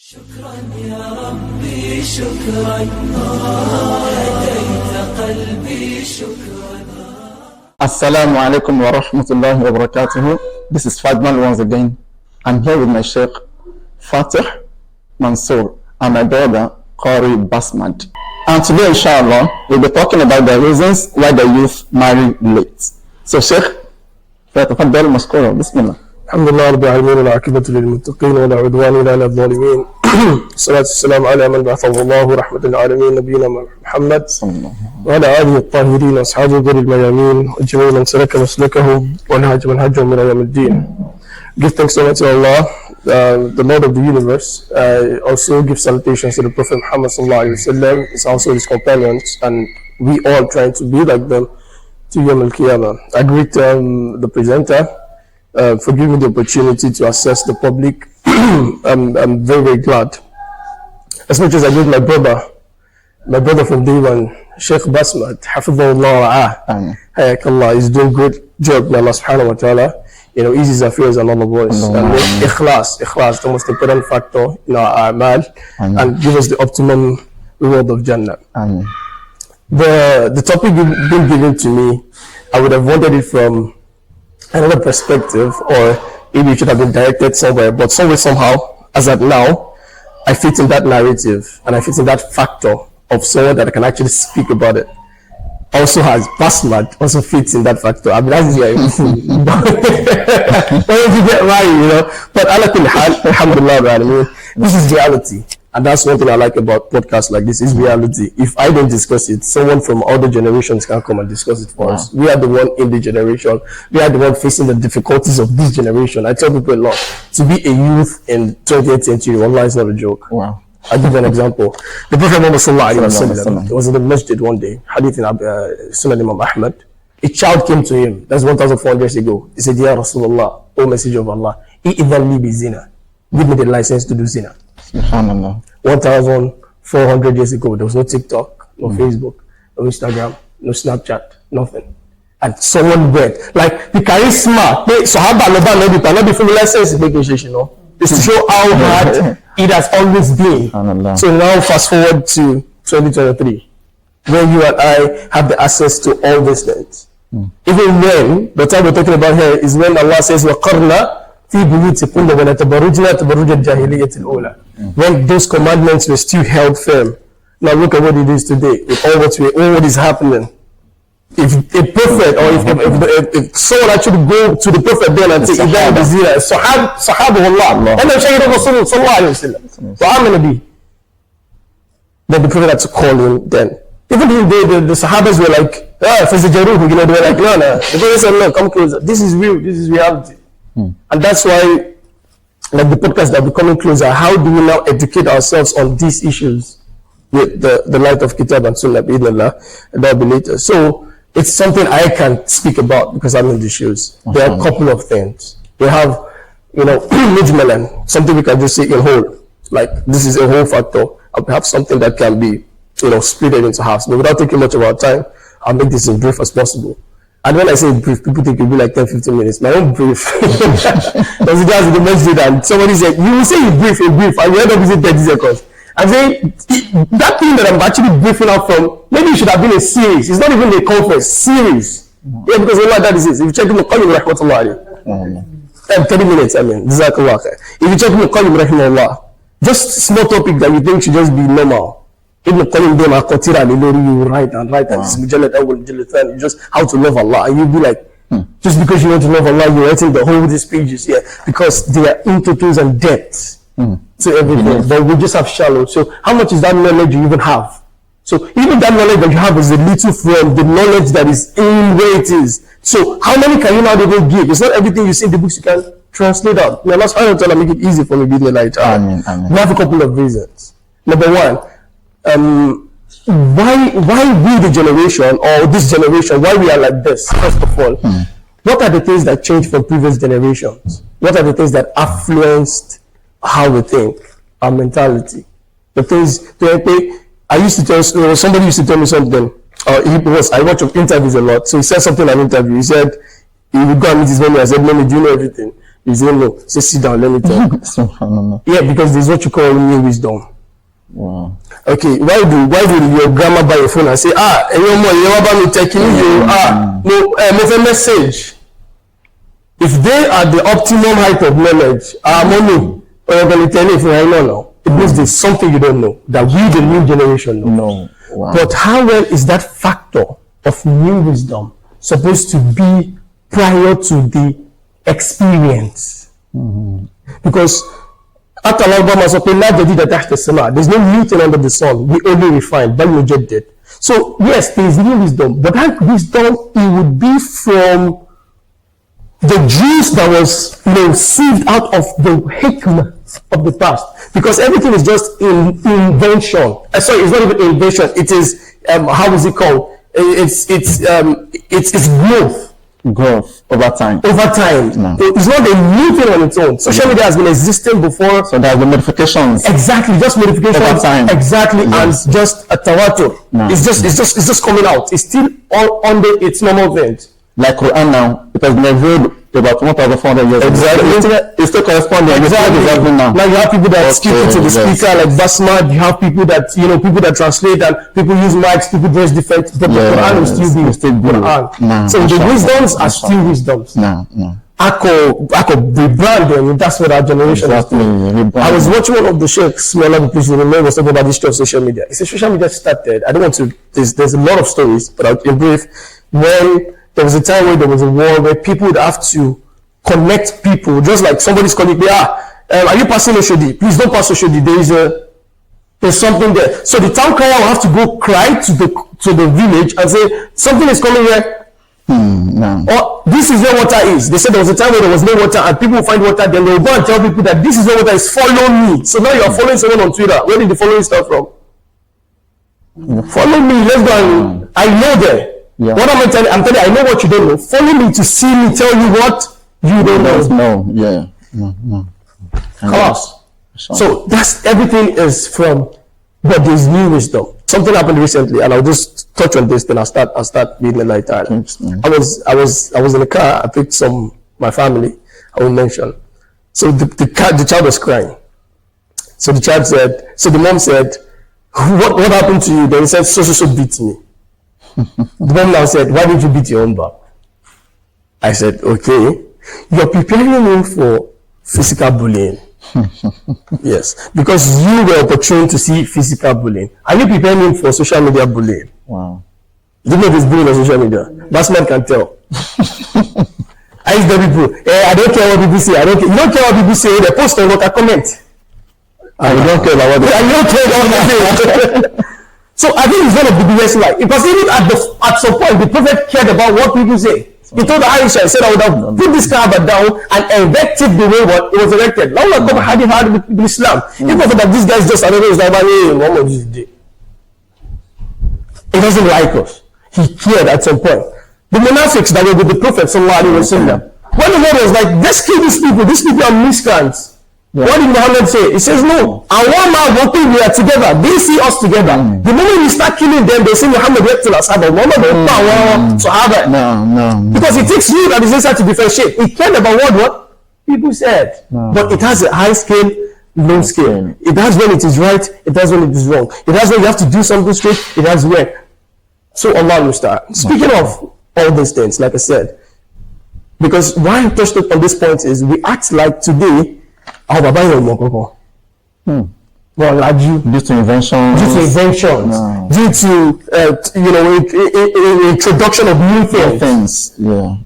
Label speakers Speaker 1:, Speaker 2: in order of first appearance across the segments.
Speaker 1: شكرا يا ربي شكرا هديت قلبي شكرا.
Speaker 2: Assalamu alaikum wa rahmatullahi wa barakatuh. This is Fadman once again. I'm here with my Sheikh Fatih Mansour and my brother Qari Basmad. And today, inshallah, we'll be talking about the reasons why the youth marry late. So, Sheikh, فليتفضل مشكورا. بسم الله.
Speaker 3: الحمد لله رب العالمين والعاقبة للمتقين ولا عدوان إلا على الظالمين. الصلاة والسلام على من بعثه الله رحمة للعالمين نبينا محمد وعلى آله الطاهرين وأصحابه غير الميامين وجميع من سلك مسلكه ونهج منهجهم إلى يوم الدين. Give thanks so much to Allah, the Lord of the universe. Also give salutations to the Prophet Muhammad sallallahu alaihi wasallam, also his companions, and we all trying to be like them to Yawm al-Qiyamah. I greet the presenter for giving me the opportunity to assess the public. I'm very, very glad. As much as I greet my brother from day one, Sheikh Basmad, Hafidhullah Ra'ah, Hayakallah, is doing great job. May Allah subhanahu wa ta'ala, ease his affairs and all of us. And make ikhlas, the most important factor in our a'mal, and give us the optimum reward of Jannah. The topic been given to me, I would have wanted it from another perspective, or maybe it should have been directed somewhere, but somehow, as at now, I fit in that narrative and I fit in that factor of someone that can actually speak about it. Also has Basmad also fits in that factor. I mean, that's why you get right, But alhamdulillah, this is reality. And that's one thing I like about podcasts like this, is reality. If I don't discuss it, someone from other generations can come and discuss it for us. We are the one in the generation. We are the one facing the difficulties of this generation. I tell people a lot. To be a youth in 20th century, Allah is not a joke.
Speaker 2: Wow.
Speaker 3: I'll give you an example. The Prophet Muhammad sallallahu alaihi wasallam was in the masjid one day, hadith in Sunan Imam Ahmad. A child came to him, that's 1,400 years ago. He said, Ya Rasulullah, O Messenger of Allah, i'idhan li bi zina. Give me the license to do zina.
Speaker 2: Subhanallah.
Speaker 3: 1,400 years ago, there was no TikTok, no Facebook, no Instagram, no Snapchat, nothing. And someone went, like the charisma, Sahaba not be full license, is to show how hard it has always been. So now fast forward to 2023, where you and I have the access to all these things. Even when, the time we're talking about here is when Allah says, وَقَرْنَا فِي بُيُوتِكُنَّ وَلَا تَبَرُّجْنَا تَبَرُّجَ الْجَاهِلِيَّةِ الْأُولَى. When those commandments were still held firm. Now look at what it is today, with all what is happening. If a prophet, or if someone actually go to the prophet then and say, Sahabahullah, and then Shaykh Rasul sallallahu alayhi wa sallam, then the prophet had to call him then. Even the Sahabas were like, Fazajaruhu, they were like, no. The prophet said, no, come closer. This is real, this is reality. And that's why, like the podcast that we're coming closer, how do we now educate ourselves on these issues with the light of Kitab and Sunnah, bi'idhnillah, and that'll be later. So, it's something I can speak about because I'm in the shoes. There are a couple of things. We have, mujmalan, something we can just say in whole. Like, this is a whole factor. And perhaps something that can be, split into halves. But without taking much of our time, I'll make this as brief as possible. And when I say brief, people think it'll be like 10-15 minutes. My own brief. Because it does the masjid and somebody said, you will say it's brief, and you end up using 30 seconds. I'm saying, that thing that I'm actually briefing out from, maybe it should have been a series. It's not even a conference, series. Yeah, because Allah, that is it. If you check Ibn Qayyim rahmatullah, 30 minutes, Jazakallah khair. If you check Ibn Qayyim rahmatullah, just small topic that you think should just be normal. Ibn Qayyim them akotira lilori, you write and this mujallat awwal mujallat thani, just how to love Allah, and you'll be like, just because you want to love Allah, you're writing the whole these pages here, because they are into things and depths. To everything, but we just have shallow. So how much is that knowledge you even have? So even that knowledge that you have is a little from the knowledge that is in where it is. So how many can you not even give? It's not everything you see in the books you can translate out. May Allah subhanahu wa ta'ala make it easy for me, be the light.
Speaker 2: Amen.
Speaker 3: We have a couple of reasons. Number one, why we the generation, or this generation, why we are like this? First of all, what are the things that changed from previous generations? What are the things that influenced how we think, our mentality? The things I used to tell, somebody used to tell me something. I watch interviews a lot. So he said something in an interview. He said he would go and meet his menu. I said, "Mami, do you know everything?" You say no. Say sit down. Let me talk.
Speaker 2: Subhanallah.
Speaker 3: Yeah, because there's what you call new wisdom.
Speaker 2: Wow.
Speaker 3: Okay, why do your grandma buy your phone and say, you taking you, no message. If they are the optimum height of knowledge, money, or you're going to tell if I know now, it means there's something you don't know that we, the new generation, know.
Speaker 2: No. Wow.
Speaker 3: But how well is that factor of new wisdom supposed to be prior to the experience? Because there's no new thing under the sun. We only refine, but we just did. So yes, there is new wisdom, but that wisdom, it would be from the juice that was sieved out of the hikmah of the past, because everything is just invention. Sorry, it's not even invention. It is how is it called? It's
Speaker 2: Growth over time. No.
Speaker 3: It's not a new thing on its own. Social media has been existing before.
Speaker 2: So there are the modifications.
Speaker 3: Exactly, just modifications
Speaker 2: over time.
Speaker 3: Exactly,
Speaker 2: Yes.
Speaker 3: and just a tawatur.
Speaker 2: No.
Speaker 3: It's just coming out. It's still all under its normal veins.
Speaker 2: Like Quran now, it has been revealed about 1,400 years ago.
Speaker 3: Exactly.
Speaker 2: It's still corresponding.
Speaker 3: Exactly.
Speaker 2: Now.
Speaker 3: Like you have people that speak into the
Speaker 2: yes.
Speaker 3: speaker, like Basma. You have people that people that translate, and people use mics. People dress different. But the Quran will still be Quran.
Speaker 2: No,
Speaker 3: so the wisdoms are still wisdoms.
Speaker 2: No.
Speaker 3: I could rebrand them. That's what our generation is doing. I was watching one of the sheikhs, the place was talking about this of social media. He said social media started. I don't want to. There's a lot of stories, but in brief, when there was a time where there was a war where people would have to connect people, just like somebody's calling me, are you passing Oshodi? Please don't pass Oshodi. There's something there. So the town crier will have to go cry to the village and say something is coming here.
Speaker 2: No.
Speaker 3: Or this is where water is. They said there was a time where there was no water and people will find water, then they will go and tell people that this is where water is. Follow me. So now you are following someone on Twitter. Where did the following start from? Follow me. Let's go. And I know them.
Speaker 2: Yeah.
Speaker 3: What am I telling you? I'm telling you, I know what you don't know. Follow me to see me tell you what you don't know.
Speaker 2: No. Yeah. No.
Speaker 3: Class. So that's everything is from, but there's new wisdom. Something happened recently, and I'll just touch on this. Then I'll start being a light. I was in the car. I picked my family. I will mention. So the child was crying. So the mom said, "What happened to you?" Then he said, "So beat me." The mom now said, "Why did you beat your own back?" I said, "Okay, you're preparing me for physical bullying." Yes, because you were opportune to see physical bullying. Are you preparing him for social media bullying?
Speaker 2: Wow.
Speaker 3: You know this bullying on social media. Batsman can tell. I used to people, I don't care what people say. You don't care what people say. They post on what I comment.
Speaker 2: I don't care about what
Speaker 3: I don't care about what they say. So I think it's one of the biggest lies. Because even at some point, the prophet cared about what people say. He told Aisha, he said, I would have put this Kaaba down and erected the way it was erected. Now we're talking hard with Islam. If I that this guy is just another Islam, he doesn't like us. He cared at some point. The monastics that were with the Prophet, when the Lord was like, let's kill these people are miscreants. Yeah. What did Muhammad say? He says, no. And one man walking, we are together. They see us together. The moment we start killing them, they say Muhammad went to Sahaba. Muhammad went to Sahaba.
Speaker 2: No.
Speaker 3: Because it takes you that is inside to differentiate. He cared about what people said. No. But it has a high scale, low scale. It has when it is right, it has when it is wrong. It has when you have to do something straight, it has when. So Allah will start. Speaking of all these things, like I said, because why I touched on this point is we act like today, due to inventions, due to introduction of new things.
Speaker 2: Yeah.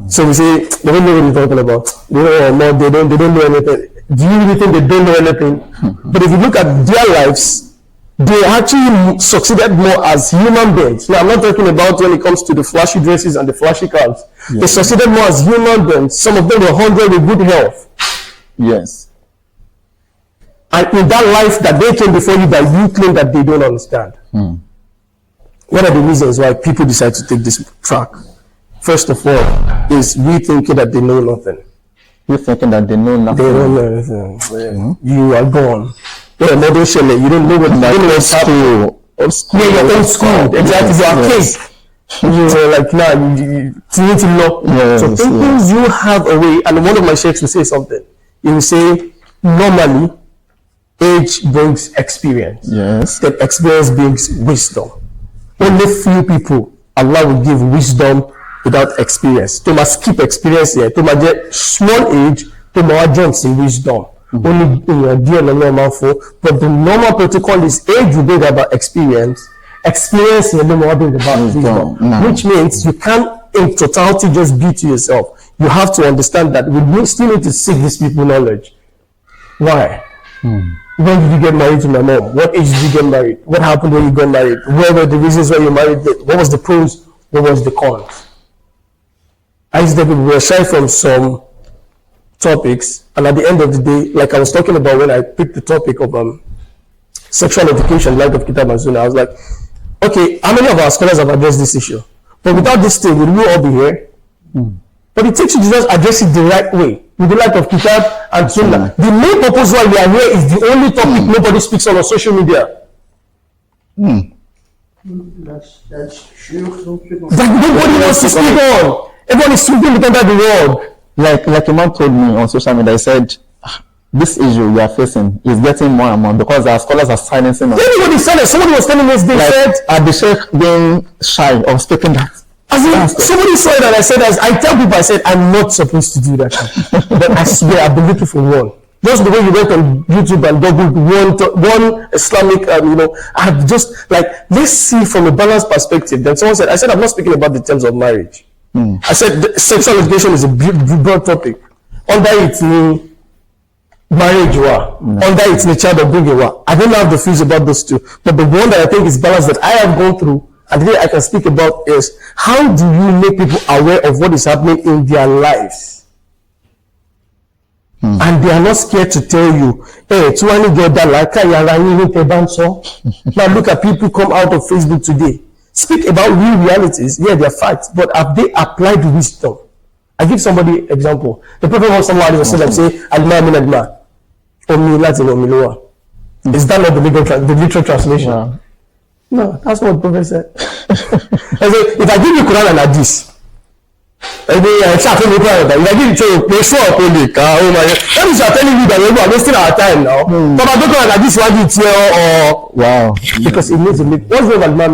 Speaker 3: So we say they don't know what you're talking about. They don't know anything. Do you really think they don't know anything? But if you look at their lives, they actually succeeded more as human beings. Now, I'm not talking about when it comes to the flashy dresses and the flashy cars. Yes. They succeeded more as human beings. Some of them were 100 with good health.
Speaker 2: Yes.
Speaker 3: And in that life that they came before you, that you claim that they don't understand. What are the reasons why people decide to take this track? First of all, is we thinking that they know nothing.
Speaker 2: You're thinking that they know nothing.
Speaker 3: They don't know anything. You are gone. You don't know what
Speaker 2: school.
Speaker 3: You're old school. Exactly. You are kids. You know, like now you need to know.
Speaker 2: Yes,
Speaker 3: So thinking you have a way, and one of my sheikhs will say something. He will say, normally, age brings experience.
Speaker 2: Yes.
Speaker 3: That experience brings wisdom. Only few people Allah will give wisdom without experience. To must keep experience here. To must get small age. To must jump in wisdom. Only dear normal for. But the normal protocol is age will bring about experience. Experience here no more bring about wisdom.
Speaker 2: No.
Speaker 3: Which means you can't in totality just be to yourself. You have to understand that we still need to seek these people knowledge. Why? When did you get married to my mom? What age did you get married? What happened when you got married? What were the reasons why you married? What was the pros? What was the cons? I used to be shy from some topics, and at the end of the day, like I was talking about when I picked the topic of sexual education, light of Kitab and Sunnah, I was like, okay, how many of our scholars have addressed this issue? But without this thing, would we all be here? But it takes you to just address it the right way, with the light of Kitab and Sunnah. The main purpose why we are here is the only topic nobody speaks on social media.
Speaker 4: That's true.
Speaker 3: That nobody wants to speak on. Everyone is sweeping it under the rug.
Speaker 2: Like a man told me on social media, he said, this issue we are facing is getting more and more because our scholars are silencing us.
Speaker 3: Everybody said it. Somebody was telling us they said,
Speaker 2: Are the sheikh being shy of speaking that?
Speaker 3: as in, somebody saw it and I said, as I tell people, I said, I'm not supposed to do that. But I swear, I've been looking for one. Just the way you went on YouTube and googled one Islamic, I have just like, let's see from a balanced perspective. Then someone said, I said, I'm not speaking about the terms of marriage. I said, sexual education is a broad topic. Under it, marriage, under it, the child of bringing. I don't have the views about those two. But the one that I think is balanced that I have gone through, and today I can speak about is, how do you make people aware of what is happening in their lives? And they are not scared to tell you, hey, now look at people come out of Facebook today. Speak about real realities. Yeah, they're facts, but have they applied wisdom? I give somebody example. The Prophet Muhammad say, Al-ma min al-ma. Is that not the literal translation?
Speaker 2: Yeah.
Speaker 3: No, that's not what the Prophet said. I say, if I give you Quran and Hadith, if I give you make sure that means you are telling me that we are wasting our time now. But I don't know that this one is or
Speaker 2: Wow.
Speaker 3: because it needs to make what's the al-ma?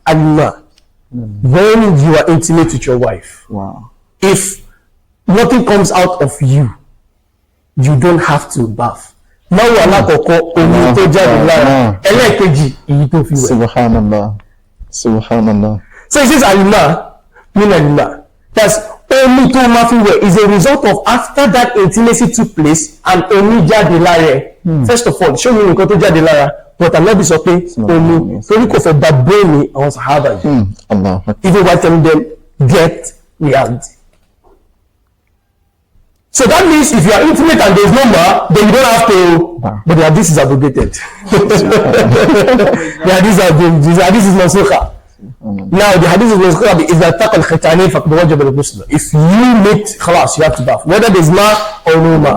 Speaker 3: Al-ma. When you are intimate with your wife,
Speaker 2: Wow.
Speaker 3: if nothing comes out of you, you don't have to bath. Now we are not omi to jáde lára. Ẹlẹ́ẹ̀kejì èyí tó fi wẹ̀.
Speaker 2: Subhanallah. Subhanallah.
Speaker 3: So it says alima, min alima. That's omi tó máa fi wẹ̀ is a result of after that intimacy took place and omi jáde lára. First of all, show me nǹkan tó jáde lára. But Ànábì sọ pé omi torí kò fẹ́ gba brain ni àwọn sàhábà yìí.
Speaker 2: Allah.
Speaker 3: Even while telling them get reality. So that means if you are intimate and there is no more, then you don't have to. But the hadith is abrogated. The hadith is mansukha. Now the hadith is mansukha is that taqal khitani faqad wajaba al-ghusl. If you meet khalas, you have to bath, whether there is ma or no ma.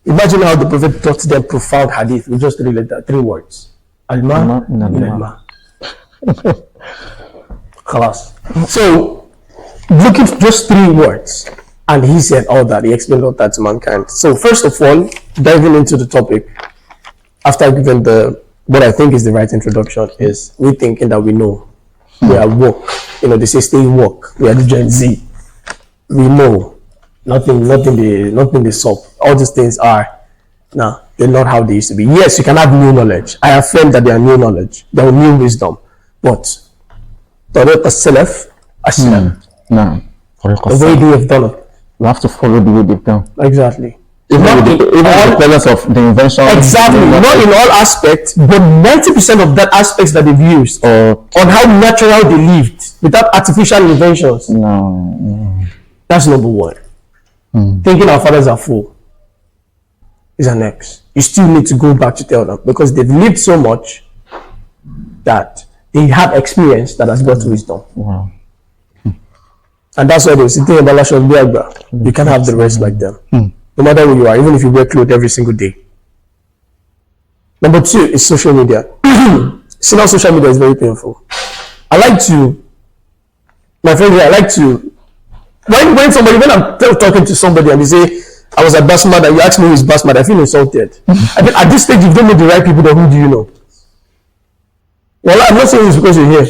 Speaker 3: Imagine how the Prophet taught them profound hadith with just three words. Al-ma min al-ma. Khalas. So look at just 3 words. And he said all that, he explained all that to mankind. So first of all, diving into the topic, after giving what I think is the right introduction, is we thinking that we know. We are woke. They say stay woke. We are the Gen Z. We know. Nothing they solve. All these things are, they're not how they used to be. Yes, you can have new knowledge. I affirm that they are new knowledge. They are new wisdom. But Tariq as-Salaf, Aslam.
Speaker 2: No.
Speaker 3: The way they have done it.
Speaker 2: You have to follow the way they've done.
Speaker 3: Exactly.
Speaker 2: Even the presence of the invention.
Speaker 3: Exactly. Not in all aspects, but 90% of that aspects that they've used on how natural they lived without artificial inventions.
Speaker 2: No.
Speaker 3: That's number one. Thinking our fathers are full is an X. You still need to go back to tell them because they've lived so much that they have experience that has got wisdom.
Speaker 2: Wow.
Speaker 3: And that's why they say, you can't have the rest like them. No matter who you are, even if you wear clothes every single day. Number 2 is social media. See, now social media is very painful. I like to My friend, I like to when I'm talking to somebody and they say I was at Basmad and you ask me who is Basmad, I feel insulted. At this stage, if you don't know the right people, then who do you know? Well, I'm not saying this because you're here.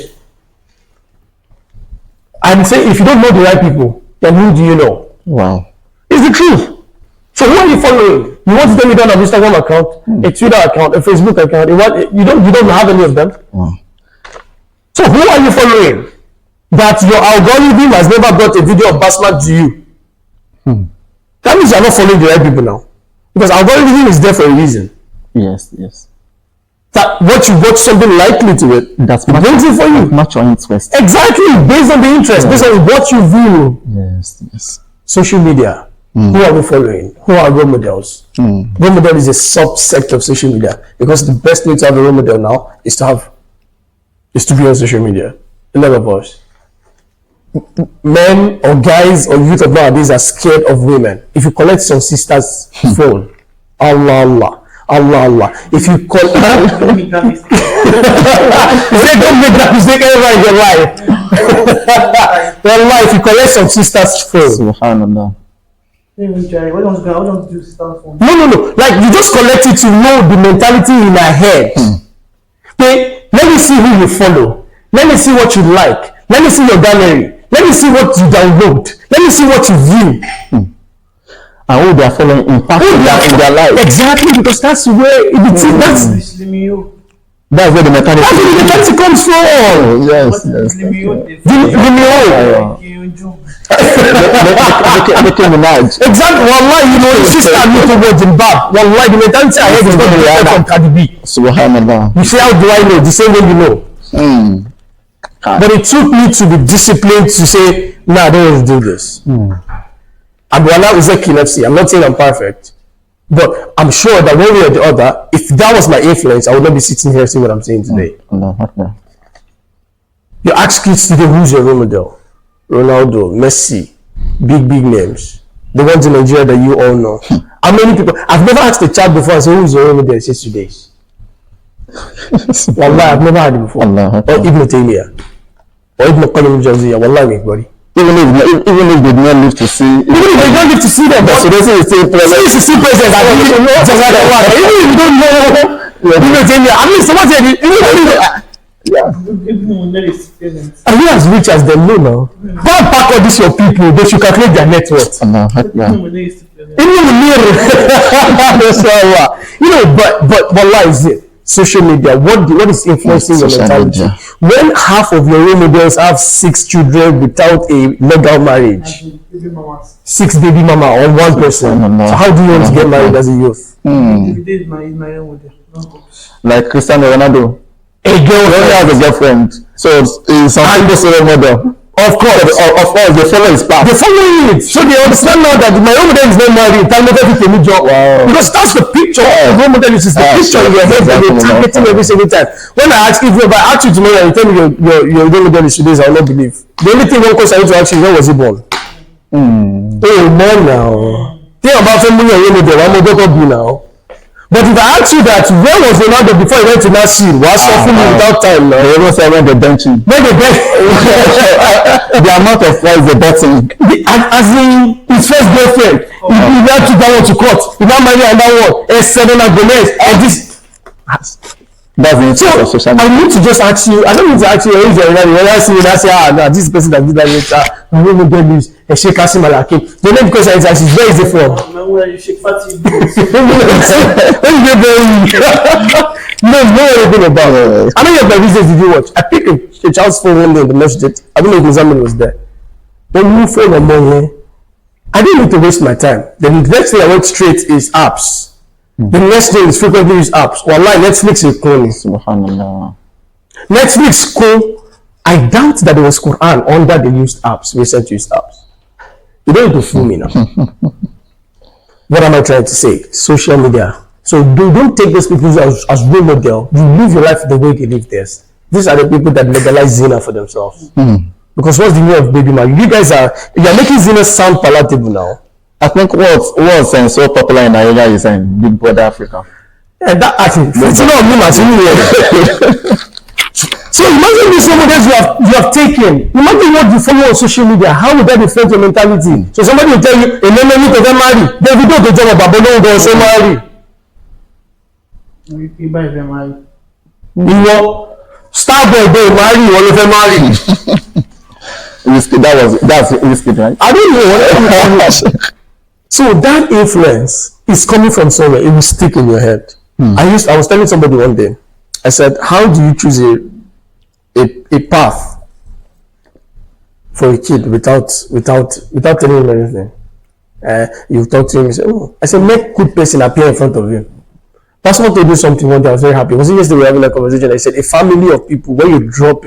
Speaker 3: I'm saying if you don't know the right people, then who do you know?
Speaker 2: Wow.
Speaker 3: It's the truth. So who are you following? You want to tell me that on an Instagram account, a Twitter account, a Facebook account, you don't have any of them?
Speaker 2: Wow.
Speaker 3: So who are you following? That your algorithm has never brought a video of Basmad to you. That means you're not following the right people now. Because algorithm is there for a reason.
Speaker 2: Yes, yes.
Speaker 3: That what you watch something likely to it,
Speaker 2: That's
Speaker 3: it brings it for you.
Speaker 2: Much on interest.
Speaker 3: Exactly, based on the interest, based on what you view.
Speaker 2: Yes, yes.
Speaker 3: Social media. Who are we following? Who are role models? Role model is a subsect of social media because the best way to have a role model now is to be on social media. A lot of us. Men or guys or youth of nowadays are scared of women. If you collect some sister's phone, Allah. If you call don't make that mistake ever in your life. Well, if you collect some sister's phone,
Speaker 2: Subhanallah.
Speaker 4: What don't do stuff on?
Speaker 3: No. Like you just collect it to know the mentality in her head. Okay, let me see who you follow. Let me see what you like. Let me see your gallery. Let me see what you download. Let me see what you view.
Speaker 2: And who they are following impact in their life.
Speaker 3: Exactly, because that's where that's where the mentality comes from.
Speaker 2: Yes. Making Minaj.
Speaker 3: Exactly. Wallahi, your sister need to watch in bad. Wallahi, the mentality I have is not the from Cardi B.
Speaker 2: Subhanallah.
Speaker 3: You say, how do I know? The same way you know. But it took me to be disciplined to say, nah, I don't want to do this. I'm not saying I'm perfect, but I'm sure that one way or the other, if that was my influence, I would not be sitting here saying what I'm saying today. You ask kids today, who's your role model? Ronaldo, Messi, big names. The ones in Nigeria that you all know. How many people? I've never asked a child before and say, who's your role model? It says today. Wallah, I've never had it before. Or Ibn Taymiyyah. Or Ibn Qayyim al-Jawziyah. Wallah, everybody. Even if they don't live to see them, but so they say it's still present. Even if you don't know, I mean, someone said, are you as rich as them? No. Go and pack all these your people, they should calculate their net worth. But why is it? Social media, what is influencing your mentality? When half of your role models have 6 children without a legal marriage, 6 baby mama on one person, so how do you want to get married as a youth?
Speaker 2: Like Cristiano Ronaldo,
Speaker 3: A girlfriend
Speaker 2: has a girlfriend, so it's some people's role model.
Speaker 3: Of course,
Speaker 2: they follow his path.
Speaker 3: They follow it, so they understand now that my role model is not married. Time not everything new job. Wow. Because that's the picture. The role model is the picture in your head that you're targeting every single time. When I ask if I ask you tomorrow, you tell me your role model is today, I will not believe. The only thing one question I need to ask you is when was he born? Oh man, now think about something your role model. I'm going to be now. But if I ask you that, where was Ronaldo before he went to Nasir? Was suffering without time now?
Speaker 2: They almost said when they bench him.
Speaker 3: When they bench
Speaker 2: the amount of flies they bought him.
Speaker 3: As in his first girlfriend, he had to go to court. He now married another one. Selena Gomez. And this.
Speaker 2: That's the interest of social media.
Speaker 3: I need to just ask you. I don't need to ask you. When I see you, I say, this person that did that later. I don't know get this. Sheikh Kasim Al-Hakim. The only question I ask is, where is it from?
Speaker 4: Where you Sheikh Fatih?
Speaker 3: No, anything about it. I don't know what videos did you watch. I picked a child's phone one day in the masjid. I don't know if Muhammad was there. When you phone on here, I didn't need to waste my time. The next thing I went straight is apps. The next thing is frequently used apps. Wallahi, Netflix is cool.
Speaker 2: Subhanallah.
Speaker 3: Netflix cool. I doubt that there was Quran under the used apps, recent used apps. You don't need to fool me now. What am I trying to say? Social media. So don't take those people as role model. You live your life the way they live theirs. These are the people that legalize zina for themselves. Because what's the meaning of baby man? You're making zina sound palatable now.
Speaker 2: I think what's so popular in Nigeria is Big Brother Africa.
Speaker 3: Yeah, that actually, it's not me, So imagine these role models you have taken. Imagine what you follow on social media. How would that affect your mentality? So somebody will tell you, "A man need to get married." Then we don't job about but don't say marry.
Speaker 4: You buy them marry.
Speaker 3: Ìwọ Starboy dey marry ìwọ ló fẹ́ marry.
Speaker 2: Risky. That's risky, right?
Speaker 3: I don't know what. So that influence is coming from somewhere. It will stick in your head. I was telling somebody one day. I said, "How do you choose a path for a kid without telling him anything?" You talk to him. You say, "Oh," I said, "Make good person appear in front of you." Pastor told you something one day. I was very happy. Was it yesterday we were having a conversation? I said, a family of people, when you drop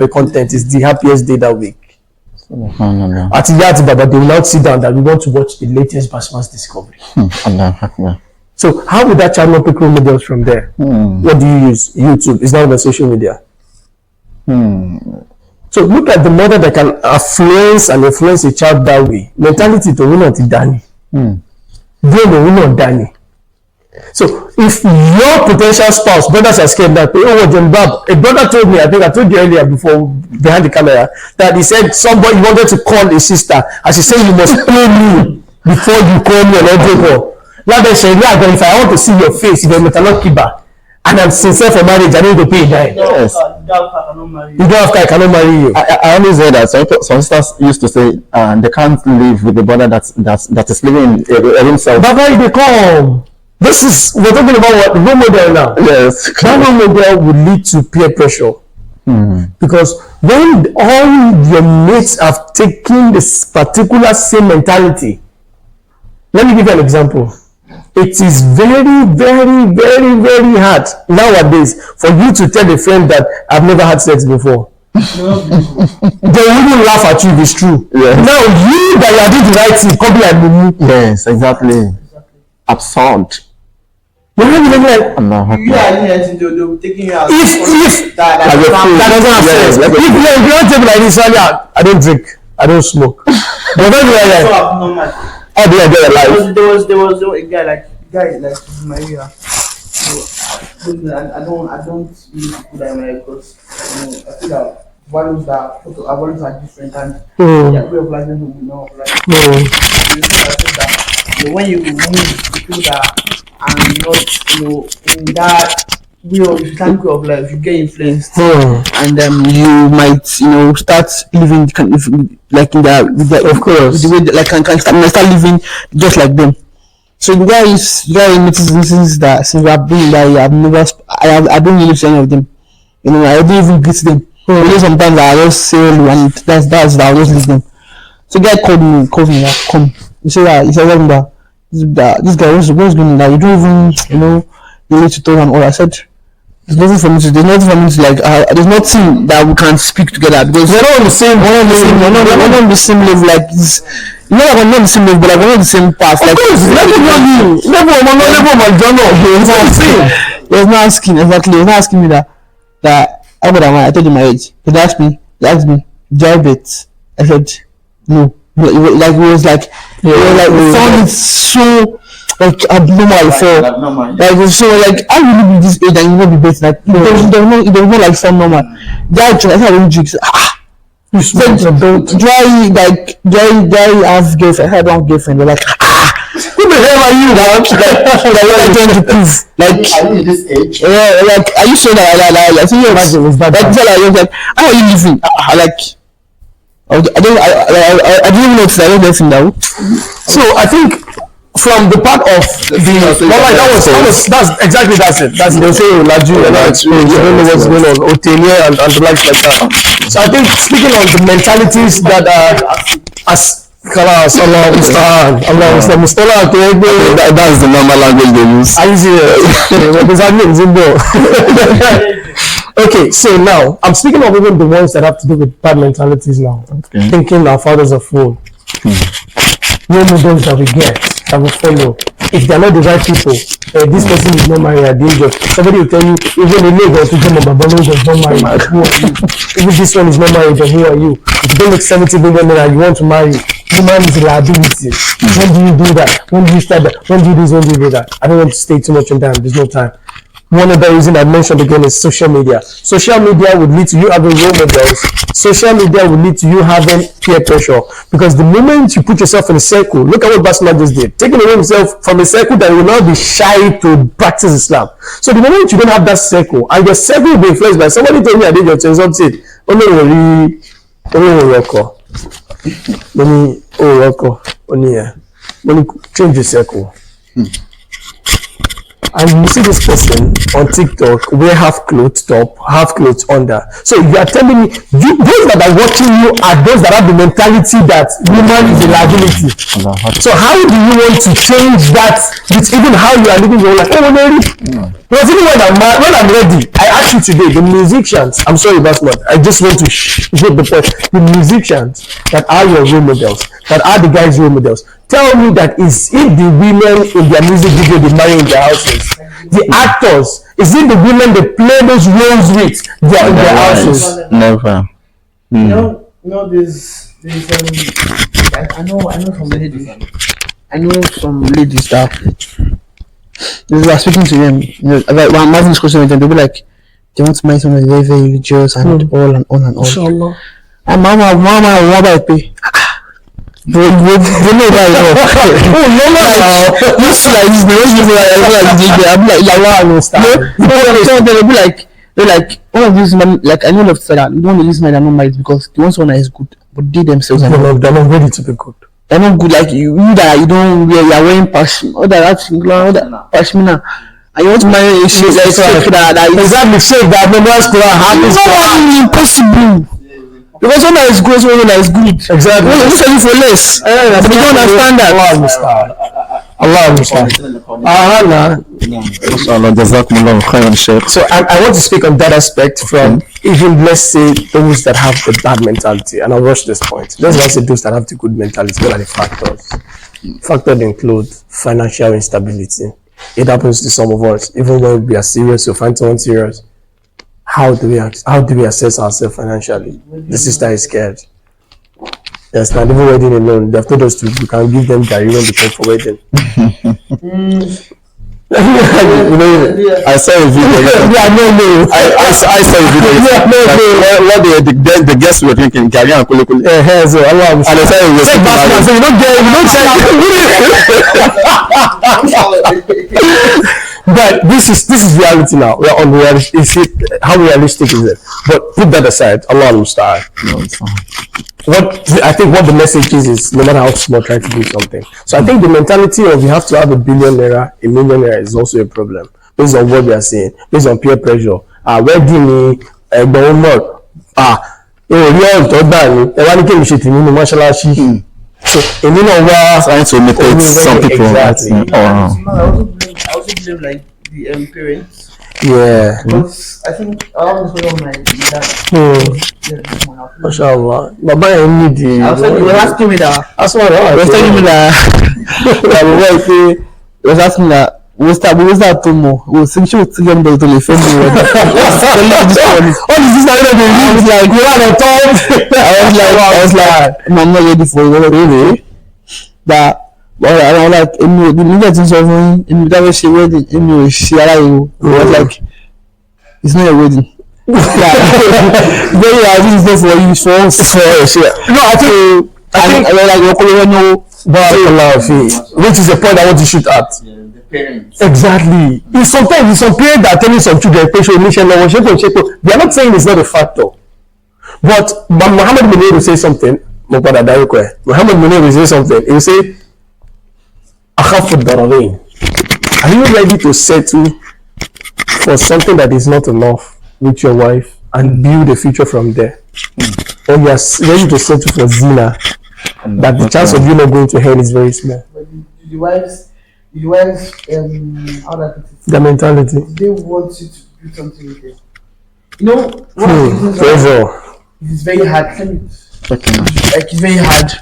Speaker 3: a content, is the happiest day that week. At Yati Baba, they will now sit down that we want to watch the latest Basman's discovery. So how would that child not pick role models from there? What do you use? YouTube. It's not on social media. So look at the mother that can influence a child that way. Mentality to win not Danny. Brain to win not Danny. So if your potential spouse, brothers are scared that, oh, John Bob, a brother told me, I think I told you earlier before behind the camera, that he said somebody wanted to call a sister and she said, "You must pay me before you call me an audio." Now they say, "Yeah, but if I want to see your face, if you're a metallic keeper and I'm sincere for marriage, I need to pay a dime."
Speaker 2: Yes.
Speaker 3: You don't have car, I cannot marry you.
Speaker 2: I always say that some sisters used to say they can't live with the brother that is living in himself.
Speaker 3: That's why they come. We're talking about what role model now.
Speaker 2: Yes.
Speaker 3: That role model would lead to peer pressure. Because when all your mates have taken this particular same mentality, let me give you an example. It is very, very, very, very hard nowadays for you to tell a friend that I've never had sex before. They wouldn't laugh at you if it's true.
Speaker 2: Yes.
Speaker 3: Now you that you are doing the right thing, copy like me.
Speaker 2: Yes, exactly. Absurd.
Speaker 3: You're not even like,
Speaker 4: You are taking you out.
Speaker 3: if
Speaker 4: that
Speaker 3: doesn't have
Speaker 2: Yes,
Speaker 3: sense. If you don't take like this, I don't drink, I don't smoke. But don't be
Speaker 4: so
Speaker 3: like,
Speaker 4: abnormal.
Speaker 3: how do I get alive?
Speaker 4: There was a guy like in my area. So I don't really people that in my area because I feel that values are different and their way of life is not like. When you move people that are not in that way of Islamic way of life, you get influenced and you might start living like in the
Speaker 3: Of course.
Speaker 4: the way like can start living just like them. So the guy notices that since I've been there, I don't really see any of them. I don't even greet them. Sometimes I just say hello and that's that I just leave them. So the guy called me like, "Come." He said this guy what's going on? You don't even you need to talk and all. I said there's nothing for me to like there's nothing that we can speak together because we're not on the same level like this. We're not on the same level, but like we're not on the same path. Of course, level He was not asking me that how old am I? I told him my age. He asked me, Jarabet. I said no. Like it was like it sounded so like abnormal for like so like I will be this age and you will be better like it was not like some normal. I don't drink. You said do I have girlfriend? I don't have girlfriend. They're like who the hell are you now? Like trying to prove like
Speaker 5: Are you this age?
Speaker 4: yeah like are you sure that I think you're like how are you living? I don't even know if I don't get him now.
Speaker 3: So I think from the part of that's exactly it. That's they'll say Laju and not exposed. You don't know what's going on. Hotelier and the likes like that. So I think speaking on the mentalities that are as Allah Mustafa
Speaker 2: That's the normal language they use.
Speaker 3: I see what does that mean? Zimbo. Okay, so now I'm speaking of even the ones that have to do with bad mentalities now.
Speaker 2: Okay.
Speaker 3: Thinking our fathers are full. Role models that we get, that we follow. If they're not the right people, this person is not married at the age of. Somebody will tell you, even the neighbor to them about is not married. Who are you? Even this one is not married, then who are you? If you don't make 70 million and you want to marry, woman is a liability. When do you do that? When do you start that? When do you do this? When do you do that? I don't want to stay too much on time. There's no time. One other reason I mentioned again is social media. Social media would lead to you having role models. Social media would lead to you having peer pressure. Because the moment you put yourself in a circle, look at what Basma just did, taking away himself from a circle that will not be shy to practice Islam. So the moment you don't have that circle, and your circle will be influenced by somebody told me at the age of 10 something, change your circle. And you see this person on TikTok wear half clothes top, half clothes under. So you are telling me those that are watching you are those that have the mentality that woman is a liability. So how do you want to change that with even how you are living your life? Because even when I'm ready, I ask you today, the musicians, I'm sorry about what, I just want to get the point. The musicians that are your role models, that are the guys' role models, tell me that is it the women in their music video they marry in their houses? The actors, is it the women they play those roles with in their houses?
Speaker 2: Never.
Speaker 4: No, there's I know some ladies. I know some ladies that they were speaking to them. Like when I'm having this question with them, they'll be like, they want to marry someone very, very religious and all and on and on.
Speaker 3: Inshallah.
Speaker 4: And mama, what about pay? They know that you see like this, I'm like, they're like, one of these men, like I know enough to say that one of these men are not married because the one someone that is good, but they themselves are not.
Speaker 3: They're not ready to be good.
Speaker 4: They're not good. Like you that you don't wear, you're wearing pashmina, and you want to marry a sheikh that
Speaker 3: exactly shake that members to
Speaker 4: impossible. Because one that is good, one that is good. Exactly. We're selling for less. But they don't understand that.
Speaker 3: Allah understand. So I want to speak on that aspect from even, let's say, those that have the bad mentality. And I'll rush this point. Let's not say those that have the good mentality. What are the factors? Factors include financial instability. It happens to some of us. Even when we are serious, you find someone serious. How do we assess ourselves financially? The sister is scared. Yes, not even wedding alone. They've told us to we can give them Gary when they come for wedding.
Speaker 2: I saw a video. I saw a video. What the guests were drinking Gary and Kulukuli.
Speaker 3: So Allah and
Speaker 2: I said
Speaker 3: you don't But this is reality now. We're on reality. How realistic is it? But put that aside. Allah understand.
Speaker 2: No, it's fine.
Speaker 3: What the message is no matter how small, try to do something. So I think the mentality of you have to have a billion naira, a million naira is also a problem based on what we are saying, based on peer pressure. Where do me going on? Real to that. So
Speaker 2: trying to imitate some people.
Speaker 3: Exactly.
Speaker 4: I also blame like the parents.
Speaker 3: Yeah.
Speaker 4: Because I think a lot of this was my dad.
Speaker 3: MashaAllah. Baba, I need the.
Speaker 4: You were asking me that.
Speaker 3: That's what I
Speaker 4: was telling me that. He was asking me that. We start to more. We was thinking to them to the film. All this is not going to be like we are on top. I was like, I'm not ready for it. Really? That. Well, I was like, the media things of him, in the way she wedding, in the Shiara, was like, it's not a wedding. Very hard, it's not for you, for no, I think I like which is the point I want to shoot at.
Speaker 1: The parents.
Speaker 3: Exactly. It's some parents that are telling some children, they are not saying it's not a factor. But Muhammad Munir will say something. Muhammad Munir will say something. He will say, are you ready to settle for something that is not enough with your wife and build a future from there? Or you are ready to settle for zina that the chance of you not going to hell is very small?
Speaker 4: The wives, how that it is.
Speaker 3: The mentality.
Speaker 4: They want you to do something with them. You know, it's very hard. Like it's very hard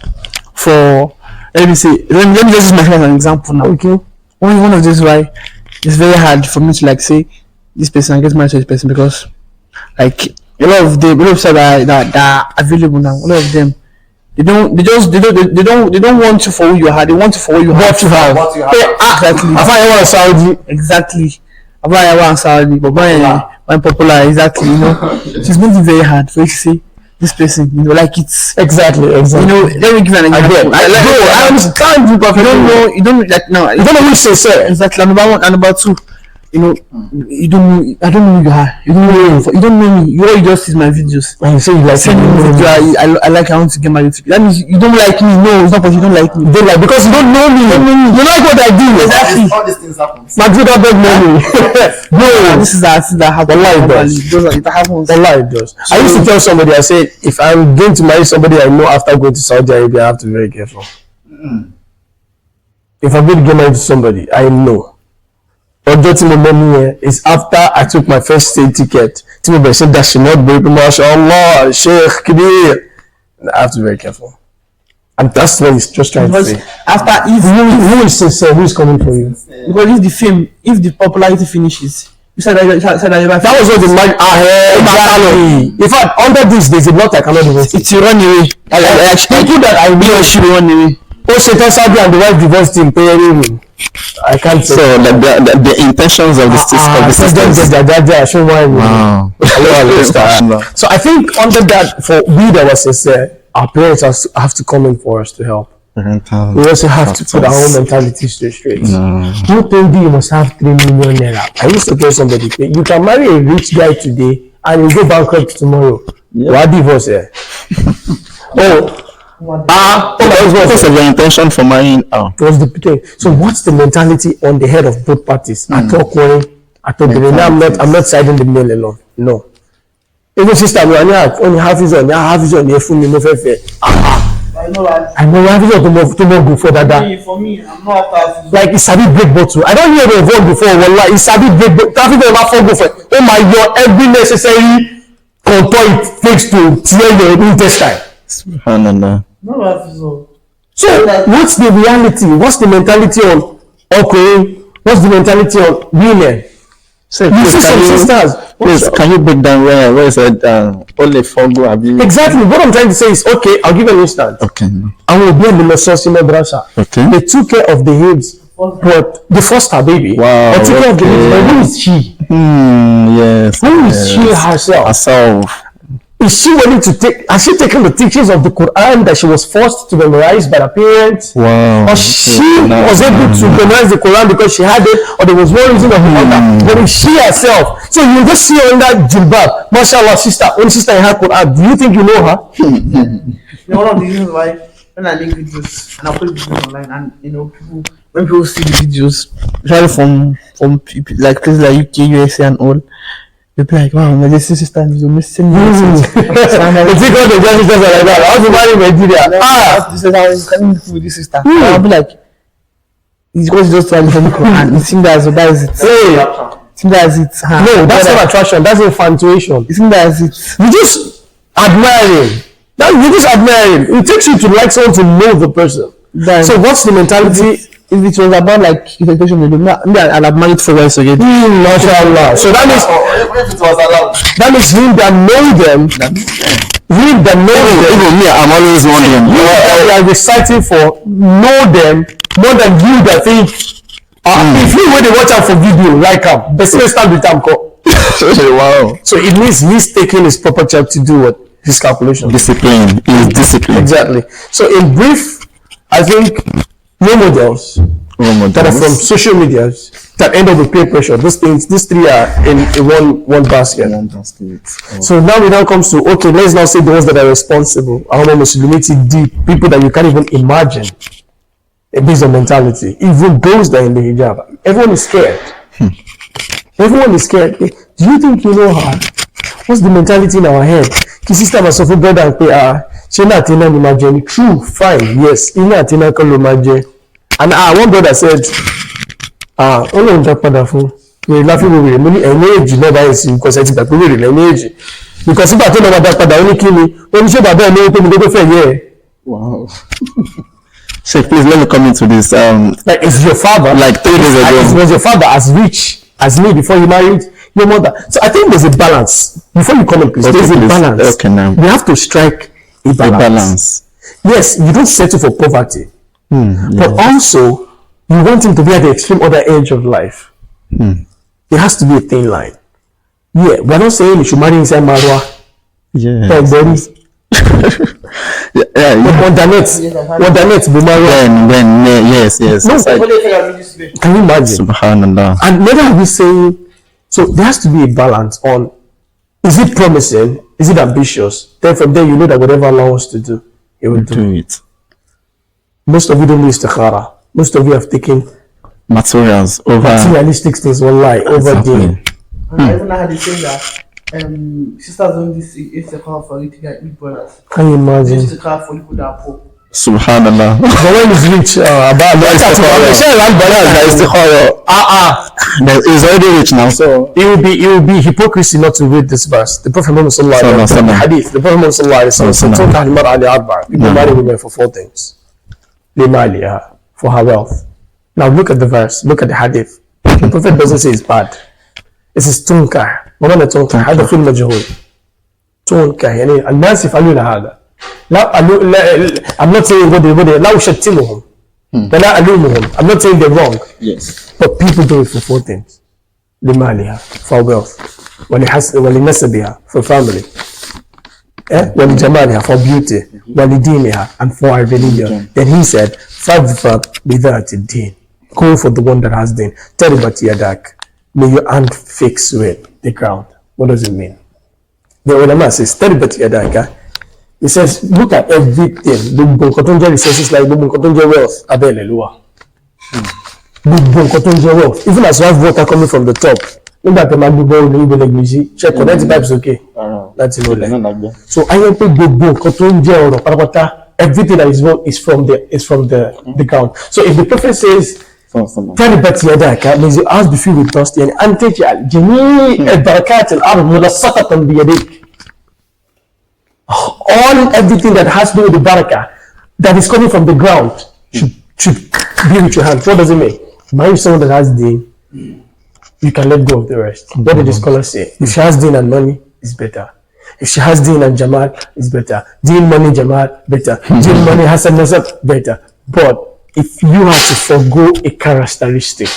Speaker 4: for. Let me just use myself as an example now.
Speaker 3: Okay.
Speaker 4: Only one of this why it's very hard for me to like say this person gets married to this person because like a lot of people that are available now, a lot of them they don't want you for who you are, they want you for what you have.
Speaker 3: Exactly.
Speaker 4: Exactly. Baba and Saudi, Baba and popular, exactly, you know. So it's going to be very hard for you to say this person, you know, like it's
Speaker 3: Exactly.
Speaker 4: you know, let me give an example.
Speaker 3: I understand you, but
Speaker 4: You don't know, you don't like no,
Speaker 3: you don't know which to say.
Speaker 4: exactly. And number one and number two, you know, you don't know. I don't know who you are. You don't know. You don't know me. You just see my videos.
Speaker 3: And you say you like
Speaker 4: Send me video. I like. I want to get married to you. That means you don't like me. No, it's not because you don't like me.
Speaker 3: you don't like because you don't know me. You like what I do.
Speaker 4: Exactly.
Speaker 2: All these things happen.
Speaker 3: My Twitter beg money.
Speaker 4: No, this is that happens.
Speaker 3: Wallahi it does.
Speaker 4: It happens.
Speaker 3: Allah it does. I used to tell somebody, I said, if I'm going to marry somebody I know after going to Saudi Arabia, I have to be very careful. If I'm going to get married to somebody I know, ọjọ́ tí mo mọ̀ here is after I took my first state ticket. Tí mo bẹ̀rẹ̀ sí that should not be mashallah, Sheikh Kabir. I have to be very careful. And that's what he's just trying to
Speaker 4: Because
Speaker 3: say.
Speaker 4: after
Speaker 3: Who is sincere? Who is coming for you?
Speaker 4: because if the popularity finishes, you said that
Speaker 3: That was what the man exactly. In fact, under this there's a lot I cannot even say.
Speaker 4: it's a run away.
Speaker 3: People that I
Speaker 4: He
Speaker 3: know
Speaker 4: or she will run away.
Speaker 3: Shaitan Saudi and the wife divorced him. I can't say.
Speaker 2: So like the intentions of the sisters. Wow.
Speaker 3: So I think under that, for we that was sincere, our parents have to come in for us to help. We also have to put our own mentality straight. Who told you must have 3 million naira? I used to tell somebody, you can marry a rich guy today and you go bankrupt tomorrow. Why divorce here?
Speaker 2: Because of your intention for marrying.
Speaker 3: What's the thing? So what's the mentality on the head of both parties? I talk worry, I talk I'm not siding the male alone. No. Even sister, only half is on, I know half is on to more go for that.
Speaker 4: For me, I'm not after.
Speaker 3: Like it's a bit break bottle. I don't hear the word before. Wallah, it's a bit break bottle. Traffic never fall go for. Oh my God! Every necessary contour it takes to tear your intestine.
Speaker 2: Subhanallah.
Speaker 3: So what's the reality? What's the mentality on what's the mentality on women?
Speaker 2: So
Speaker 3: You see some sisters.
Speaker 2: please, can you break down where is it? Only for go abi?
Speaker 3: Exactly. What I'm trying to say is, okay, I'll give an instance.
Speaker 2: Okay.
Speaker 3: I will be in the Masosi Madrasa.
Speaker 2: Okay.
Speaker 3: They took care of the hips, but the foster baby.
Speaker 2: Wow,
Speaker 3: They took care of the hips, but who is she?
Speaker 2: Yes.
Speaker 3: Who is she herself?
Speaker 2: Herself.
Speaker 3: Is she willing to take? Has she taken the teachings of the Quran that she was forced to memorize by her parents?
Speaker 2: Wow.
Speaker 3: Or she was able to memorize the Quran because she had it, or there was one reason or the other. But if she herself, so you just see her in that jilbab, mashallah, sister, only sister in her Quran. Do you think you know her?
Speaker 4: One of the reasons why when I make videos and I put videos online, and you know, when people see the videos, especially from people like places like UK, USA, and all, they'll be like, "Wow, my sister is missing."
Speaker 3: They take all the sisters like that. How to marry Nigeria?
Speaker 4: This is how you can live with this sister. I'll be like, it's just trying to Quran. It seems that is it. It seems that is it.
Speaker 3: No, that's not attraction. That's infatuation.
Speaker 4: It seems that is it.
Speaker 3: You just admire him. You just admire him. It takes you to like someone to know the person.
Speaker 4: Then,
Speaker 3: So what's the mentality?
Speaker 4: if it was about like expectation, maybe I'll have married 4 years again.
Speaker 3: Mashallah. So that means
Speaker 2: If it was allowed.
Speaker 3: that means him that know them. Him that know them.
Speaker 2: Even me, I'm always wondering.
Speaker 3: You are reciting for know them more than you that think. If you when they watch out for video, like the same stand with them.
Speaker 2: Wow.
Speaker 3: So it means he's taking his proper time to do what his calculation.
Speaker 2: Discipline is discipline.
Speaker 3: Exactly. So in brief, I think role models that are from social media that end up with peer pressure. These three are in one basket. So now it now comes to, okay, let's now say the ones that are responsible. Our Muslimity deep, people that you can't even imagine. Based on mentality, even those that are in the hijab, everyone is scared. Everyone is scared. Do you think you know her? What's the mentality in our head? Sister must suffer brother and pay she not in any true, fine, yes, in not in a kolomaje. And one brother said, only in Japan for we laughing with money and age never is because I think that we will age. Because if I tell about that father only kill me, when you say that I know to go for yeah.
Speaker 2: Wow. Sheikh, please let me come into this.
Speaker 3: Like, is your father
Speaker 2: like 3 days ago?
Speaker 3: Was your father as rich as me before you married your mother? So I think there's a balance. Before you comment, please, there's a balance.
Speaker 2: Okay, now
Speaker 3: we have to strike a balance. Yes, you don't settle for poverty, but also you want him to be at the extreme other edge of life. There has to be a thin line. Yeah, we're not saying you should marry inside Marwa.
Speaker 2: Yeah.
Speaker 3: On the net, be Marwa.
Speaker 2: Yes.
Speaker 3: No, can you imagine?
Speaker 2: Subhanallah.
Speaker 3: And neither are we saying, so there has to be a balance on, is it promising? Is it ambitious? Then from there, you know that whatever Allah wants to do, He will do.
Speaker 2: Do it.
Speaker 3: Most of you don't do istikhara. Most of you have taken
Speaker 2: Materials over.
Speaker 3: materialistic things, wallahi, over
Speaker 2: Exactly.
Speaker 4: And I even had to say that sisters don't this istikhara for you to get with brothers.
Speaker 3: Can you imagine?
Speaker 4: Istikhara for people that are poor.
Speaker 2: Subhanallah.
Speaker 3: The one is rich,
Speaker 2: He's already rich now, so
Speaker 3: it will be hypocrisy not to read this verse. The Prophet Muhammad sallallahu alaihi wasallam, the hadith, the Prophet Muhammad sallallahu alaihi wasallam, people marry women for 4 things. Limaliha, for her wealth. Now look at the verse, look at the hadith. The Prophet doesn't say it's bad. It says tunkah. وما tunkah هذا في المجهول. tunkah يعني الناس يفعلون هذا. I'm not saying what they لا أشتمهم. لا ألومهم. I'm not saying they're wrong.
Speaker 2: yes.
Speaker 3: But people do it for 4 things. لمالها, for wealth. ولنسبها, for family. ولجمالها, for beauty. ولدينها, and for our religion. Then he said, فَاظْفَرْ بِذَاتِ الدِّينِ. Go for the one that has deen. تَرِبَتْ يَدَاكَ. May your hand fix with the ground. What does it mean? The ulama says, تَرِبَتْ يَدَاكَ. He says, look at everything. Gbogbo nǹkan tó ń jẹ́ resources like gbogbo nǹkan tó ń jẹ́ wealth, abẹ́lẹ̀ ló wà. Gbogbo nǹkan tó ń jẹ́ wealth. Even as you have water coming from the top, nígbà tó máa gbogbo olè ibẹ̀ lè gbèsè, ṣe connect pipes okay láti inú ilẹ̀. So ayé pé gbogbo nǹkan tó ń jẹ́ ọ̀rọ̀ pátápátá, everything that is wealth is from the ground. So if the prophet says, تربت يداك, means your house be filled with dust, يعني أن تجعل جميع البركات الأرض ملصقة بيديك. Everything that has to do with the barakah that is coming from the ground should be with your hand. What does it mean? Marry someone that has deen, you can let go of the rest. What did the scholars say? If she has deen and money, it's better. If she has deen and jamal, it's better. Deen, money, jamal, better. Deen, money, hasan, nasab, better. But if you have to forgo a characteristic,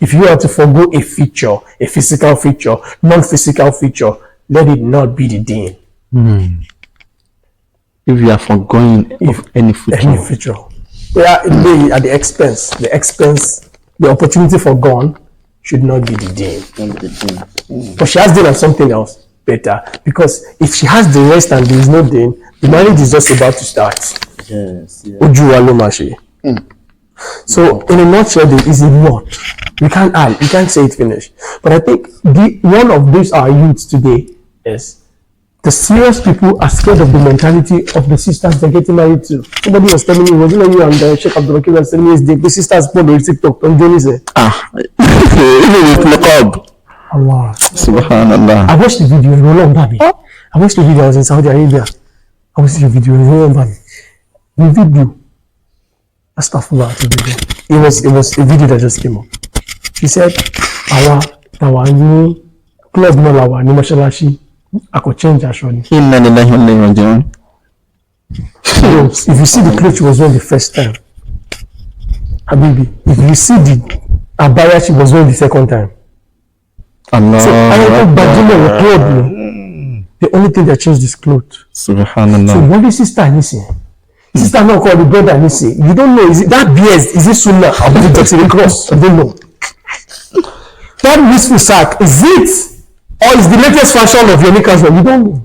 Speaker 3: if you have to forgo a feature, a physical feature, non-physical feature, let it not be the deen.
Speaker 2: If you are forgoing any feature.
Speaker 3: Yeah, it may at the expense, the opportunity for gone should not be the deen. But she has deen on something else better, because if she has the rest and there is no deen, the marriage is just about to start.
Speaker 2: Yes.
Speaker 3: So in a nutshell, there is a lot. You can't say it finished. But I think one of these our youths today is the serious people are scared of the mentality of the sisters they're getting married to. Somebody was telling me, wasn't it you and Sheikh Abdul Wakil was telling me the sisters put on TikTok on Johnny say.
Speaker 2: Even with niqab.
Speaker 3: Allah.
Speaker 2: Subhanallah.
Speaker 3: I watched the video, Roland Babi. I watched the video, I was in Saudi Arabia. I watched the video, Roland Babi. The video. Astaghfirullah, the video. It was a video that just came up. She said, Tawa ni club no lawa ni mashalashi. I could change actually.
Speaker 2: Inna lillahi wa inna ilaihi raji'un.
Speaker 3: If you see the clothes she was wearing the first time, Habibi, if you see the abaya she was wearing the second time.
Speaker 2: Allah.
Speaker 3: So I don't the only thing that changed is clothes.
Speaker 2: Subhanallah.
Speaker 3: So what is sister Nisi? Sister not called the brother Nisi. You don't know, is it that BS? Is it Sunnah or is it the cross? I don't know. That wistful sack, is it? Or is the latest fashion of your knickers? You don't know.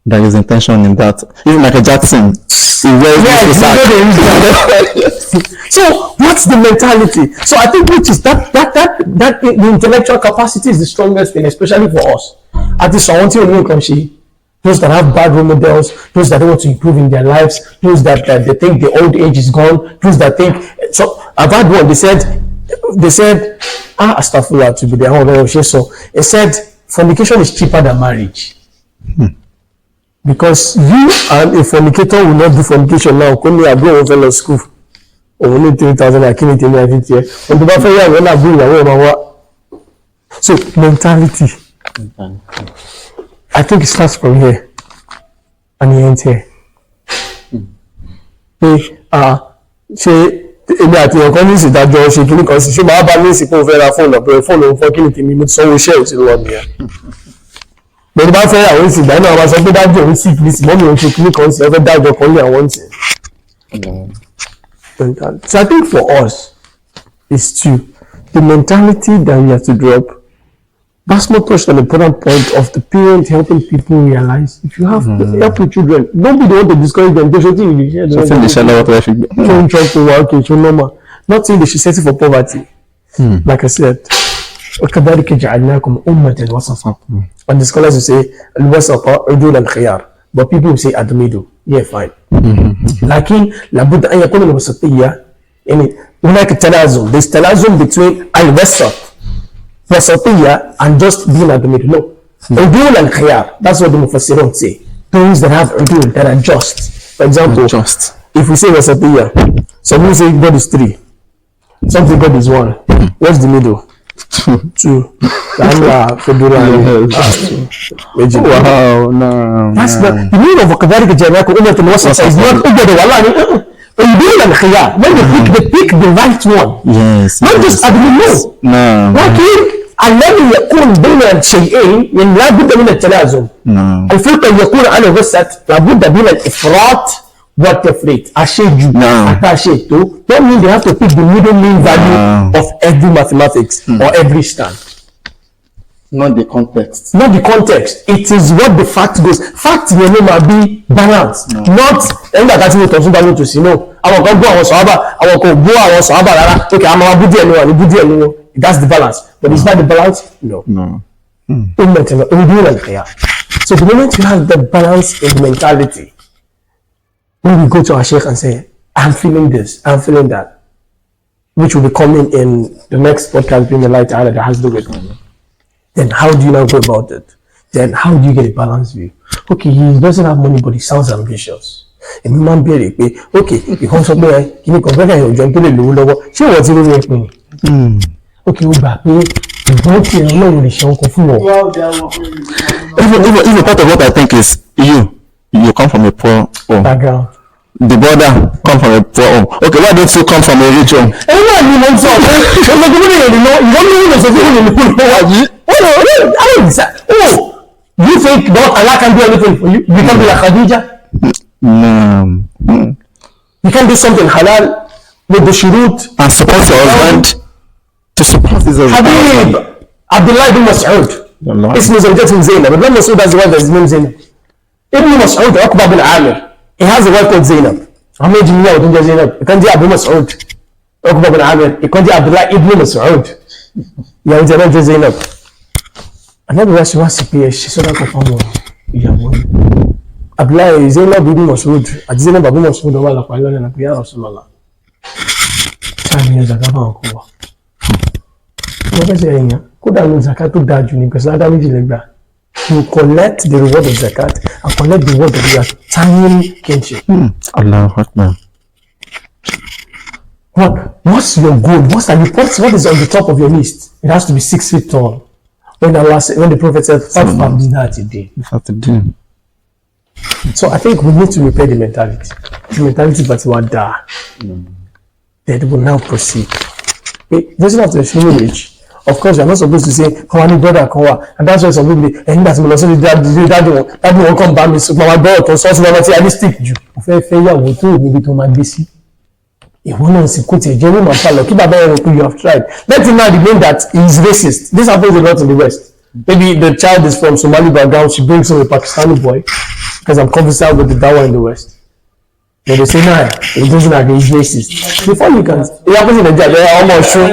Speaker 2: There is intention in that. Even Michael Jackson, he wears
Speaker 3: So what's the mentality? So I think which is that the intellectual capacity is the strongest thing, especially for us. At least I want you to know, those that have bad role models, those that want to improve in their lives, those that they think the old age is gone, those that think. So I've had one. They said, astaghfirullah to be their own. So it said fornication is cheaper than marriage. Because you and a fornicator will not do fornication now. Only a boy fellow school. Only 3,000 I can't tell you here. And the buffet when I bring so mentality. I think it starts from here and it ends here. èmi àti ọ̀kan ní ìsìdájọ́ ṣe kíní kan sí ṣé máa bá ní ìsìnkú fẹ́ ra fóònù ọ̀pẹ̀rẹ̀ fóònù òun fọ́ kíní tèmi mo ti sanwó iṣẹ́ òsì lọ nìyẹn pẹ̀lú bá fẹ́ àwọn ìsìgbà náà wọ́n sọ pé dájú òun sì kìí sí mọ́mí òun ṣe kíní kan sí ọ̀fẹ́ dájọ́ kan lé àwọn ìsìn. So I think for us is the mentality that we have to drop. Basmo touched on the important point of the parent helping people realize if you have to help your children, don't be the one to discourage them. Don't try to work it, normal. Not saying they should settle for poverty. Like I said, وكذلك جعلناكم أمة وسطا. And the scholars will say الوسط عدول الخيار. But people will say at the middle. Yeah, fine. لكن لابد أن يكون الوسطية يعني هناك تلازم. There's تلازم between الوسط وسطية and just being at the middle. No. عدول الخيار. That's what the Mufassirun say. Things that have عدول, that are just. For example, just. If we say وسطية, some people say God is 3. Some say God is 1. What's the middle? 2. Wow, no. That's the meaning of وكذلك جعلناكم أمة وسطا is not عدول الخيار. When they pick the right one. Yes. Not just at the middle. No. لكن الذي يكون بين الشيئين يعني لا بد من التلازم. الفرق أن يكون على الوسط لابد من الإفراط والتفريط. أشيء أشيء don't mean they have to pick the middle mean value of every mathematics or every stand.
Speaker 2: Not the context.
Speaker 3: Not the context. It is what the fact goes. Fact may not be balanced. Not ẹgbẹ́ àti mo tọ̀tún bá mi tò sí no. Àwọn kan bú àwọn sọ̀hábà, àwọn kan bú àwọn sọ̀hábà rárá. Okay, àmọ́ wa bú díẹ̀ ni wà ní bú díẹ̀ ni wọ́n. That's the balance. But is that the balance? No. So the moment you have the balance in mentality, when we go to our sheikh and say, I'm feeling this, I'm feeling that, which will be coming in the next podcast being the light that has to do with it. Then how do you now go about it? Then how do you get a balanced view? Okay, he doesn't have money, but he sounds ambitious. Èmi máa ń béèrè pé, okay, ìkan sọ pé kí ni kọ̀ǹpẹ́tà yẹn òjò tó lè lówó lọ́wọ́, ṣé ìwọ ti rí ní ẹ̀pìn ni? Okay, ó gbà pé ìgbọ́n tí ẹ̀rọ náà lè ṣe ọkọ̀ fún wọn.
Speaker 2: Even part of what I think is you come from a poor home.
Speaker 3: Background.
Speaker 2: The brother come from a poor home. Okay, why don't you come from a rich home?
Speaker 3: Ẹ̀rọ náà ni mo ń sọ pé ọmọ tó ní èrè náà ìwọ́n ní ìwọ́n sọ fún ìwọ́n ní ìwọ́n wáyé. You think God Allah can do anything for you? You can be like Khadija?
Speaker 2: No.
Speaker 3: You can do something halal with the shurut
Speaker 2: and support your husband to support his husband.
Speaker 3: Habib Abdullah ibn Mas'ud. Ismu zawjatuhu Zainab. Ibn Mas'ud has a wife that's named Zainab. Ibn Mas'ud, Uqba bin Amir. He has a wife called Zainab. How many jiniya with him Zainab? He can't do Abu Mas'ud. Uqba bin Amir. He can't do Abdullah ibn Mas'ud. Yeah, he's a Zainab. Another way she wants to pay, she saw that perform. Abdullah Zainab ibn Mas'ud. Àti Zainab Abu Mas'ud wà lápá lọ́nà náà pé ya Rasulullah. Ṣáà ní ẹ̀zàká bá wọn kó wa. Wọ́n fẹ́ ṣe ẹ̀yàn kódà ní zakat tó dáa jù ní pẹ̀sẹ̀ ládá méjì lẹ́gbà. You collect the reward of zakat and collect the reward of your tiny kinship.
Speaker 2: Allahu Akbar.
Speaker 3: What's your goal? What is on the top of your list? It has to be 6 feet tall. When the Prophet said, "Five dinars a day."
Speaker 2: You have to do.
Speaker 3: So I think we need to repair the mentality. The mentality that we are there. Then we will now proceed. It doesn't have to be extremely rich. Of course, you're not supposed to say, "Come on, brother, come on." And that's why some people, and that's when that won't come back. My brother, to source my materialistic. Fair, we too maybe to my BC. You want to quote a genuine fellow. Keep about everything you have tried. Let him know the name that he is racist. This happens a lot in the West. Maybe the child is from Somali background. She brings him a Pakistani boy because I'm conversant with the Dawa in the West. Then they say, "Nah, it doesn't agree. He's racist." Before you can, it happens in the job. They are almost sure.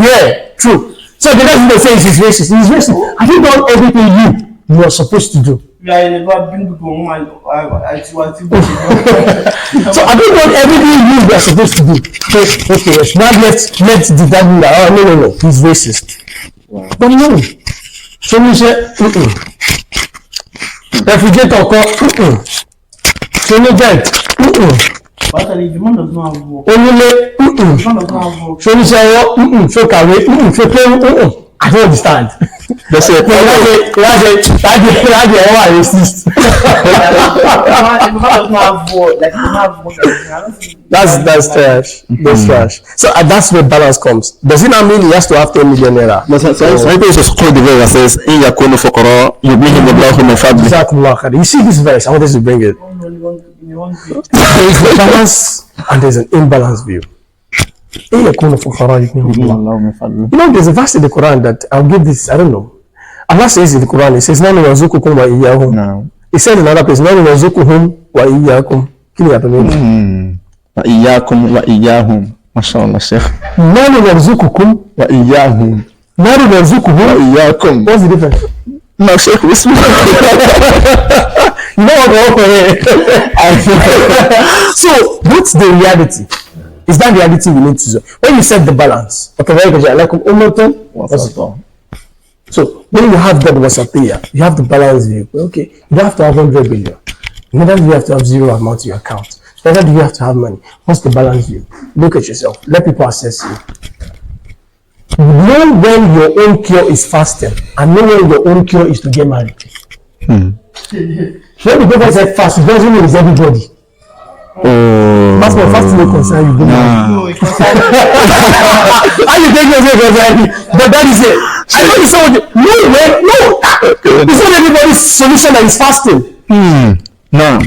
Speaker 3: Yeah, true. So the next thing they say is he's racist. He's racist. Have you done everything you are supposed to do? So I don't want everything you are supposed to do. Okay, yes. Now let's determine that. Oh, no. He's racist. Wow. But no. So we say, refrigerator call, so no giant, only so we say, so carry, so play, I don't understand.
Speaker 2: They say,
Speaker 3: That's trash. That's trash. So that's where balance comes. Does it not mean he has to have 10 million naira?
Speaker 2: so I think it's a quote the verse that says, "In yakunu fuqara, yughnihimullahu min fadli."
Speaker 3: Jazakumullah. You see this verse? I want us to bring it. There is a balance and there's an imbalanced view. إن يكونوا فقراء يغنيهم الله. You know, there's a verse in the Quran that I'll give this. I don't know. Allah says in the Quran, He says, "Nahnu narzuqukum wa iyyahum."
Speaker 2: No.
Speaker 3: He said in another place, "Nahnu narzuquhum wa iyyakum." Kí ni yàtọ̀ méjì?
Speaker 2: Wa iyyakum wa iyyahum. MashaAllah, Sheikh.
Speaker 3: Nahnu narzuqukum
Speaker 2: Wa iyyahum.
Speaker 3: nahnu narzuquhum.
Speaker 2: Wa iyyakum.
Speaker 3: What's the difference?
Speaker 2: No, Sheikh,
Speaker 3: You know what we're offering. So what's the reality? Is that reality we need to do? When you set the balance, okay, very good. So when you have that wasatiyah, you have the balance view. Okay, you don't have to have 100 billion. Neither do you have to have zero amount to your account. Neither do you have to have money. What's the balance view? Look at yourself. Let people assess you. Know when your own cure is fasting, and know when your own cure is to get married. When the prophet said fast, it doesn't mean it's everybody. That's my fasting will concern you. How you take yourself concern? But that is it. I know you said no. It's not everybody's solution that is fasting.
Speaker 2: No.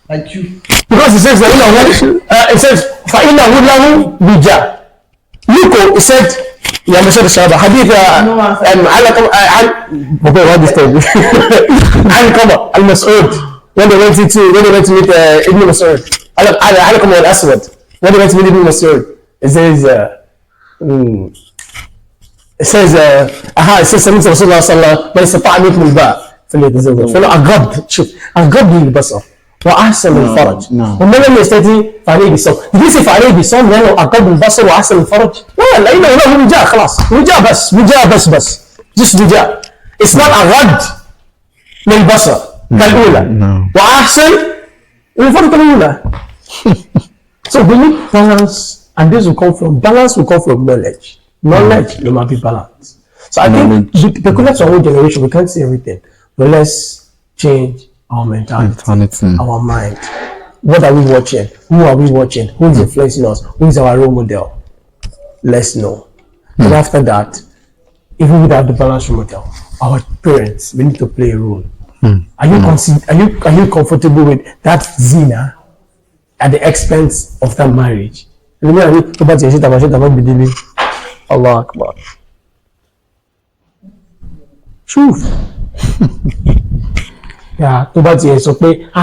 Speaker 1: Like you.
Speaker 3: Because it says it says فَإِنَّهُ لَهُ وِجَاء. Look, it said يا مشهد الشهادة حديث علقمة المسعود when they went to meet Ibn Mas'ud. علقمة الأسود when they went to meet Ibn Mas'ud. It says سمعت رسول الله صلى الله عليه وسلم من استطاع منكم الباء فليتزوج. فلو أغض البصر وأحسن الفرج ومن لم يستطع فعليه بالصوم. Did you say فعليه بالصوم يعني أغض البصر وأحسن الفرج؟ لا لأنه له وجاء خلاص وجاء بس just وجاء. It's not أغض للبصر كالأولى وأحسن الفرج الأولى. So we need balance, and this will come from knowledge. Knowledge no matter balance. So I think because our whole generation we can't see everything, but let's change our mentality, our mind. What are we watching? Who are we watching? Who is influencing us? Who is our role model? Let's know. And after that, even without the balance role model, our parents, we need to play a role. Are you comfortable with that zina at the expense of that marriage? Allah Akbar. Shuf. Yeah, to bá tiẹ̀ sọ pé I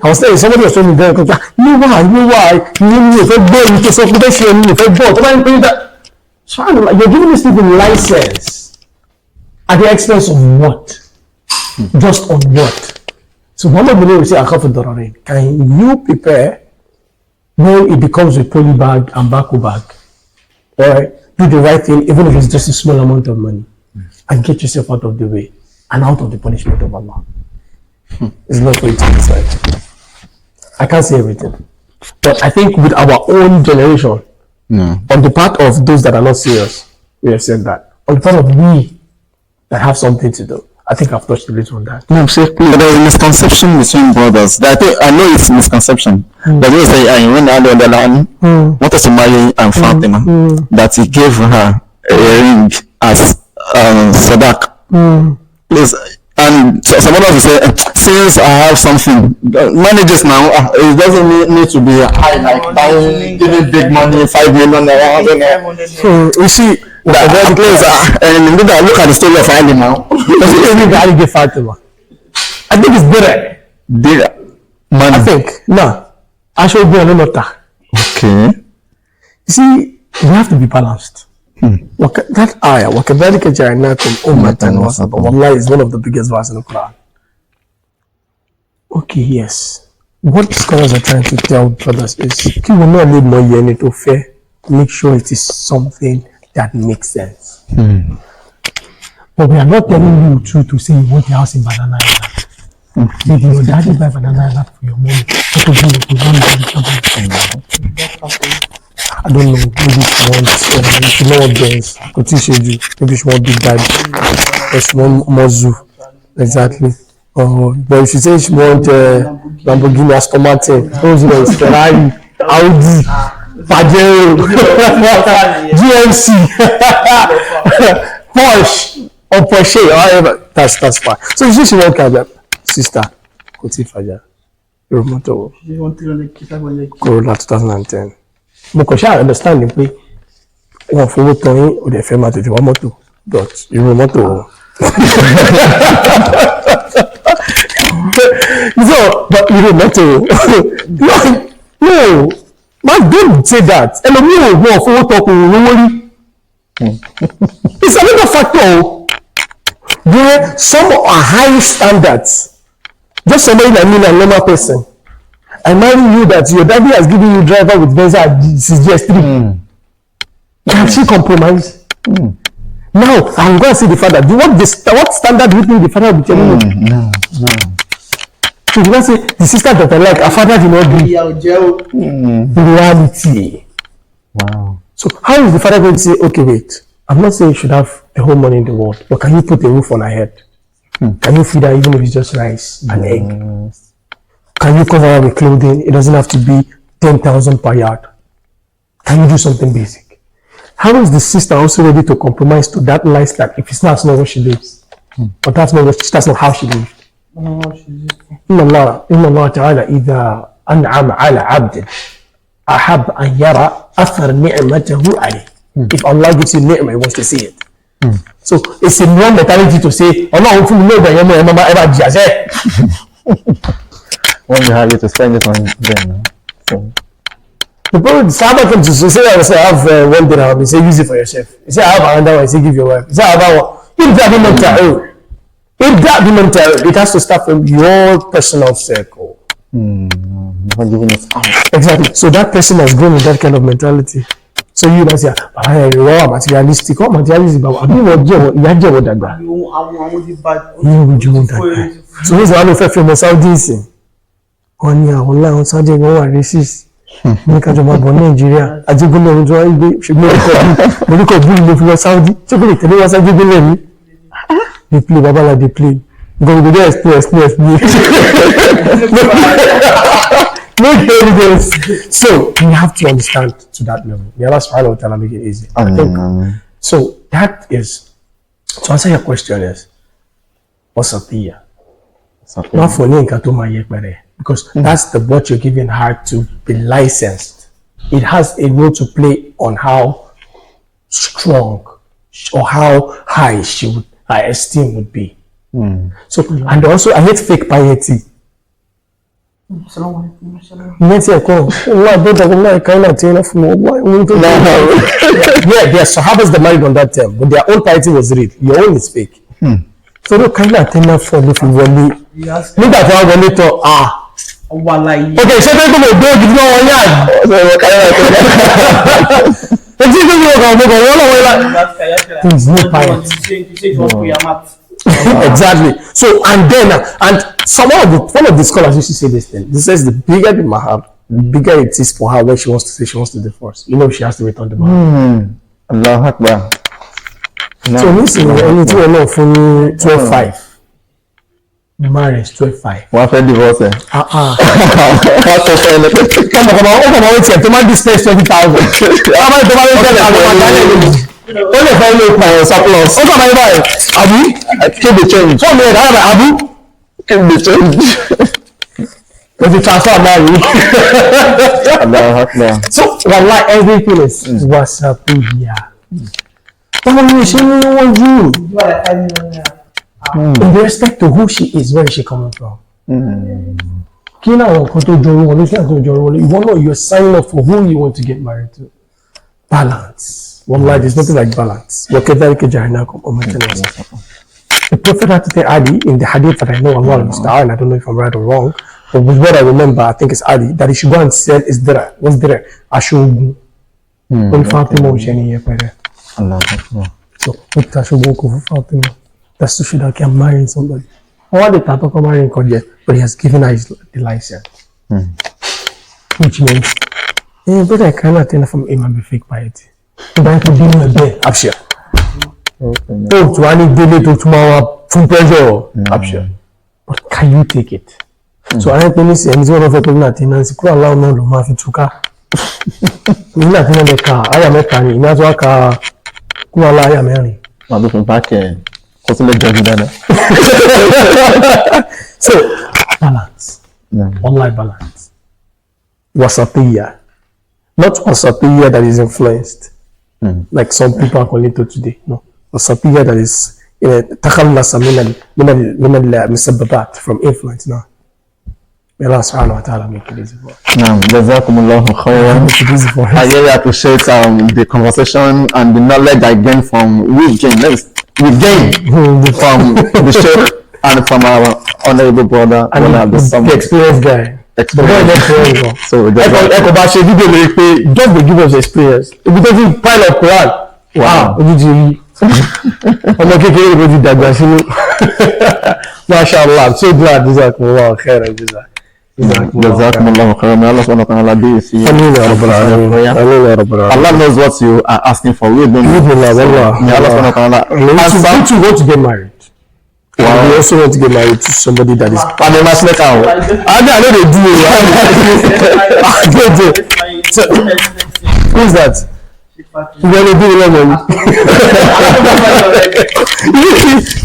Speaker 3: was telling somebody was telling me very quickly, you fẹ́ gbọ́ ẹni tó sọ pé bẹ́ẹ̀ ṣe ẹni you fẹ́ gbọ́ tó bá ń pè that you're giving this people license at the expense of what? Just on what? So Muhammad bin will say Akhafu Dararain. Can you prepare when it becomes a poly bag and bako bag? Alright, do the right thing even if it's just a small amount of money and get yourself out of the way and out of the punishment of Allah. It's not for you to decide. I can't say everything, but I think with our own generation, on the part of those that are not serious, we have said that. On the part of we that have something to do, I think I've touched a little on that.
Speaker 2: No, Sheikh, please. There is a misconception between brothers. I know it's a misconception. That they say, when Ali wanted to marry Fatima, that he gave her a ring as sadaq. Please. And some others will say, since I have something, managers now, it doesn't need to be high, like buying, giving big money, 5 million.
Speaker 3: You see,
Speaker 2: that place, and look at the story of Ali now.
Speaker 3: Ali give Fatima. I think it's better.
Speaker 2: Money.
Speaker 3: I think. No. I should be a little.
Speaker 2: Okay.
Speaker 3: You see, we have to be balanced. That ayah, وَكَذَلِكَ جَعَلْنَاكُمْ أُمَّةً وَسَطًا, Wallahi is one of the biggest verses in the Quran. Okay, yes. What scholars are trying to tell brothers is, you will not need more yearning to fair. Make sure it is something that makes sense. But we are not telling you to say you want a house in Banana Island. Did your daddy buy Banana Island for your money? I don't know, maybe she want Benz, maybe she want big daddy, or she want Mozu, exactly. But if she says she want Lamborghini, Aston Martin, those ones, Ferrari, Audi, Pajero, GMC, Porsche, or Porsche, or whatever, that's fine. So if she want car, sister, Koti Faja, your motto, Corolla 2010. Because I understand the way one for what time or the firm to one motor, but you motor. So, but you motor. No, man, don't say that. And the more for what talk it's another factor where some are high standards. Just somebody like me, a normal person. I marry you that your daddy has given you driver with Benza since GS3. Can she compromise? Now I'm going to see the father. What standard do you think the father will be telling you?
Speaker 2: No.
Speaker 3: So you can say the sister that I like, her father did not do. In reality.
Speaker 2: Wow.
Speaker 3: So how is the father going to say, okay, wait, I'm not saying you should have the whole money in the world, but can you put a roof on her head? Can you feed her even if it's just rice and egg? Can you cover her with clothing? It doesn't have to be 10,000 per yard. Can you do something basic? How is the sister also ready to compromise to that lifestyle if it's not what she lives? But that's not how she lives. إن الله تعالى إذا أنعم على عبد أحب أن يرى أثر نعمته عليه. If Allah gives you ni'mah, He wants to see it. So it's a wrong mentality to say, Allah hopefully know that your mama ever jazz.
Speaker 2: When you have it to spend it on them. So.
Speaker 3: The Prophet Sahaba comes to say, I have one dirham. He say, use it for yourself. He say, I have another one. He say, give your wife. He say, I have one. It has to start from your personal circle.
Speaker 2: Not giving it out.
Speaker 3: Exactly. So that person has grown with that kind of mentality. So you must say, I'm materialistic. What materialistic? I mean, what you want that guy? So he's one of the famous Saudis. Wọ́n ní àwọn láwọn Saudi wọ́n wà racist ní kájọba bọ̀ Nàìjíríà Ajígúnlẹ̀ ohun tí wọ́n gbé ṣùgbọ́n orúkọ bí ló fi lọ Saudi tí kò lè tẹ̀lé wá Ajígúnlẹ̀ ní they play babala they play because we dey explain make evidence. So you have to understand to that level. May Allah subhanahu wa ta'ala make it easy. So that is, to answer your question is wasatiyya. Not for because that's what you're giving her to be licensed. It has a role to play on how strong or how high her esteem would be. So, and also I hate fake piety. Yeah, there are Sahabas that married on that term, but their own piety was real. Your own is fake. So no kind of attendant for if you want nígbà tí wọ́n wọlé tọ̀ ok ṣé pé kò lè gbé ògidì náà wọ́n yá etí tó ní ọkọ̀ ọ̀gbọ̀n wọ́n lọ́wọ́ ilá things no pilot exactly. So and then one of the scholars used to say this thing. He says the bigger the mahar, the bigger it is for her when she wants to say she wants to divorce. You know she has to return the mahar.
Speaker 2: Allah Akbar.
Speaker 3: So listen, anything you know from 12.5. Marriage 12.5.
Speaker 2: Wọ́n fẹ́ divorce ẹ̀.
Speaker 3: Wọ́n sọ fún ẹni pé kọ́mọ̀ wọ́n tiẹ̀ tó máa dispense 20,000. Wọ́n máa ń tó máa ń tẹ̀lé àwọn àgbáyé lónìí. Ó lè fẹ́ ilé ìpààyàn surplus. Ó kàn máa ń báyìí. Àbí?
Speaker 2: Keep the change.
Speaker 3: Fọ́ọ̀mù ẹ̀dá àbí? Àbí?
Speaker 2: Keep the change.
Speaker 3: O ti transfer now yìí.
Speaker 2: Allah Akbar.
Speaker 3: So wallahi everything is wasatiyya. Báwo ni ṣe ní wọ́n yìí? In respect to who she is, where is she coming from? Kí ni àwọn nǹkan tó jọrọ wọlé kí àwọn tó jọrọ wọlé? Ìwọ náà you're signing up for who you want to get married to. Balance. Wallahi, there's nothing like balance. وَكَذَلِكَ جَعَلْنَاكُمْ أُمَّةً وَسَطًا. The Prophet had to tell Ali in the hadith that I know Allah and I don't know if I'm right or wrong, but with what I remember, I think it's Ali, that he should go and sell his dirham. What's dirham? Ashogun. When Fatima was here,
Speaker 2: Allah Akbar.
Speaker 3: so with Ashogun for Fatima. That's to show that I'm marrying somebody. All the type of marrying project, but he has given her the license. Which means Brother, I cannot attend from him and be fake piety. But to be in a bed, abshir. Oh, to any daily to tomorrow, full pressure, abshir. But can you take it? So I think this is one of the things and secure allow no mafi tuka. We not in the car. I am a car. In that car, kuala I am married.
Speaker 2: I'm looking back here.
Speaker 3: So balance. Online balance. Wasatiyya. Not wasatiyya that is influenced. Like some people are calling it today. No. Wasatiyya that is تخلص من المسببات from influence. No. May Allah subhanahu wa ta'ala make it easy for us.
Speaker 2: Jazakumullahu khairan. I really appreciate the conversation and the knowledge I gained from we gain from the Sheikh and from our honorable brother
Speaker 3: and the experienced guy. So just to give us experience. If you don't pile of Quran, wow, MashaAllah, I'm so glad. Jazakumullahu khairan.
Speaker 2: Jazakumullahu khairan. May Allah subhanahu wa ta'ala be with you. Allah knows what you are asking for. We don't know. May Allah subhanahu wa ta'ala.
Speaker 3: We want to get married. Wow. We also want to get married to somebody that is.
Speaker 2: I know they do.
Speaker 3: So, who's that? You want to do it,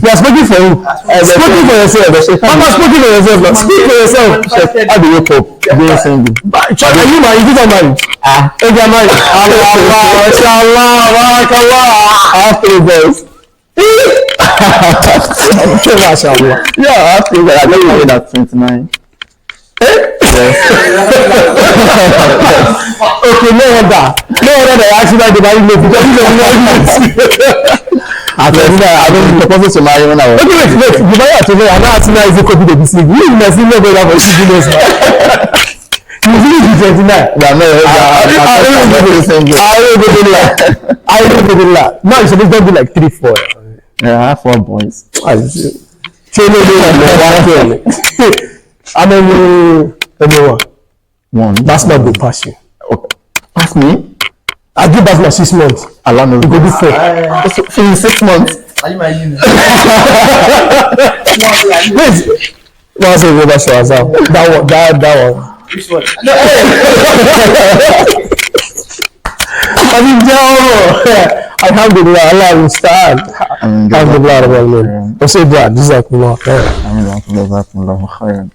Speaker 3: you are speaking for who? Speaking for yourself. I'm not speaking for yourself. Speak for yourself.
Speaker 2: How do you cope being single?
Speaker 3: Are you married? You don't married? If you are married, Allah, I have 3 boys.
Speaker 2: Yeah, I have 3 boys. I know you made at 29. Yes.
Speaker 3: Okay, no wonder they actually like the married lady because you don't know.
Speaker 2: I don't propose to marry when I was.
Speaker 3: Okay, wait. You marry at 29. I'm not asking how is it copy the mistake. You must know better for CBS. You really be 29. I don't know. Now it's supposed to be like 3, 4.
Speaker 2: Yeah, I have 4 boys.
Speaker 3: I mean,
Speaker 2: one.
Speaker 3: That's not good pass you.
Speaker 2: Okay. Pass me?
Speaker 3: I give back my 6 months.
Speaker 2: Allah knows.
Speaker 3: You go do 4.
Speaker 2: In 6 months.
Speaker 5: Are you my unit?
Speaker 3: Wait. What's it about Shawazam? That one.
Speaker 5: Which one?
Speaker 3: No, I mean, Alhamdulillah, Allah will stand. Alhamdulillah, I'm so glad. Jazakumullah khairan.
Speaker 2: Jazakumullahu khairan.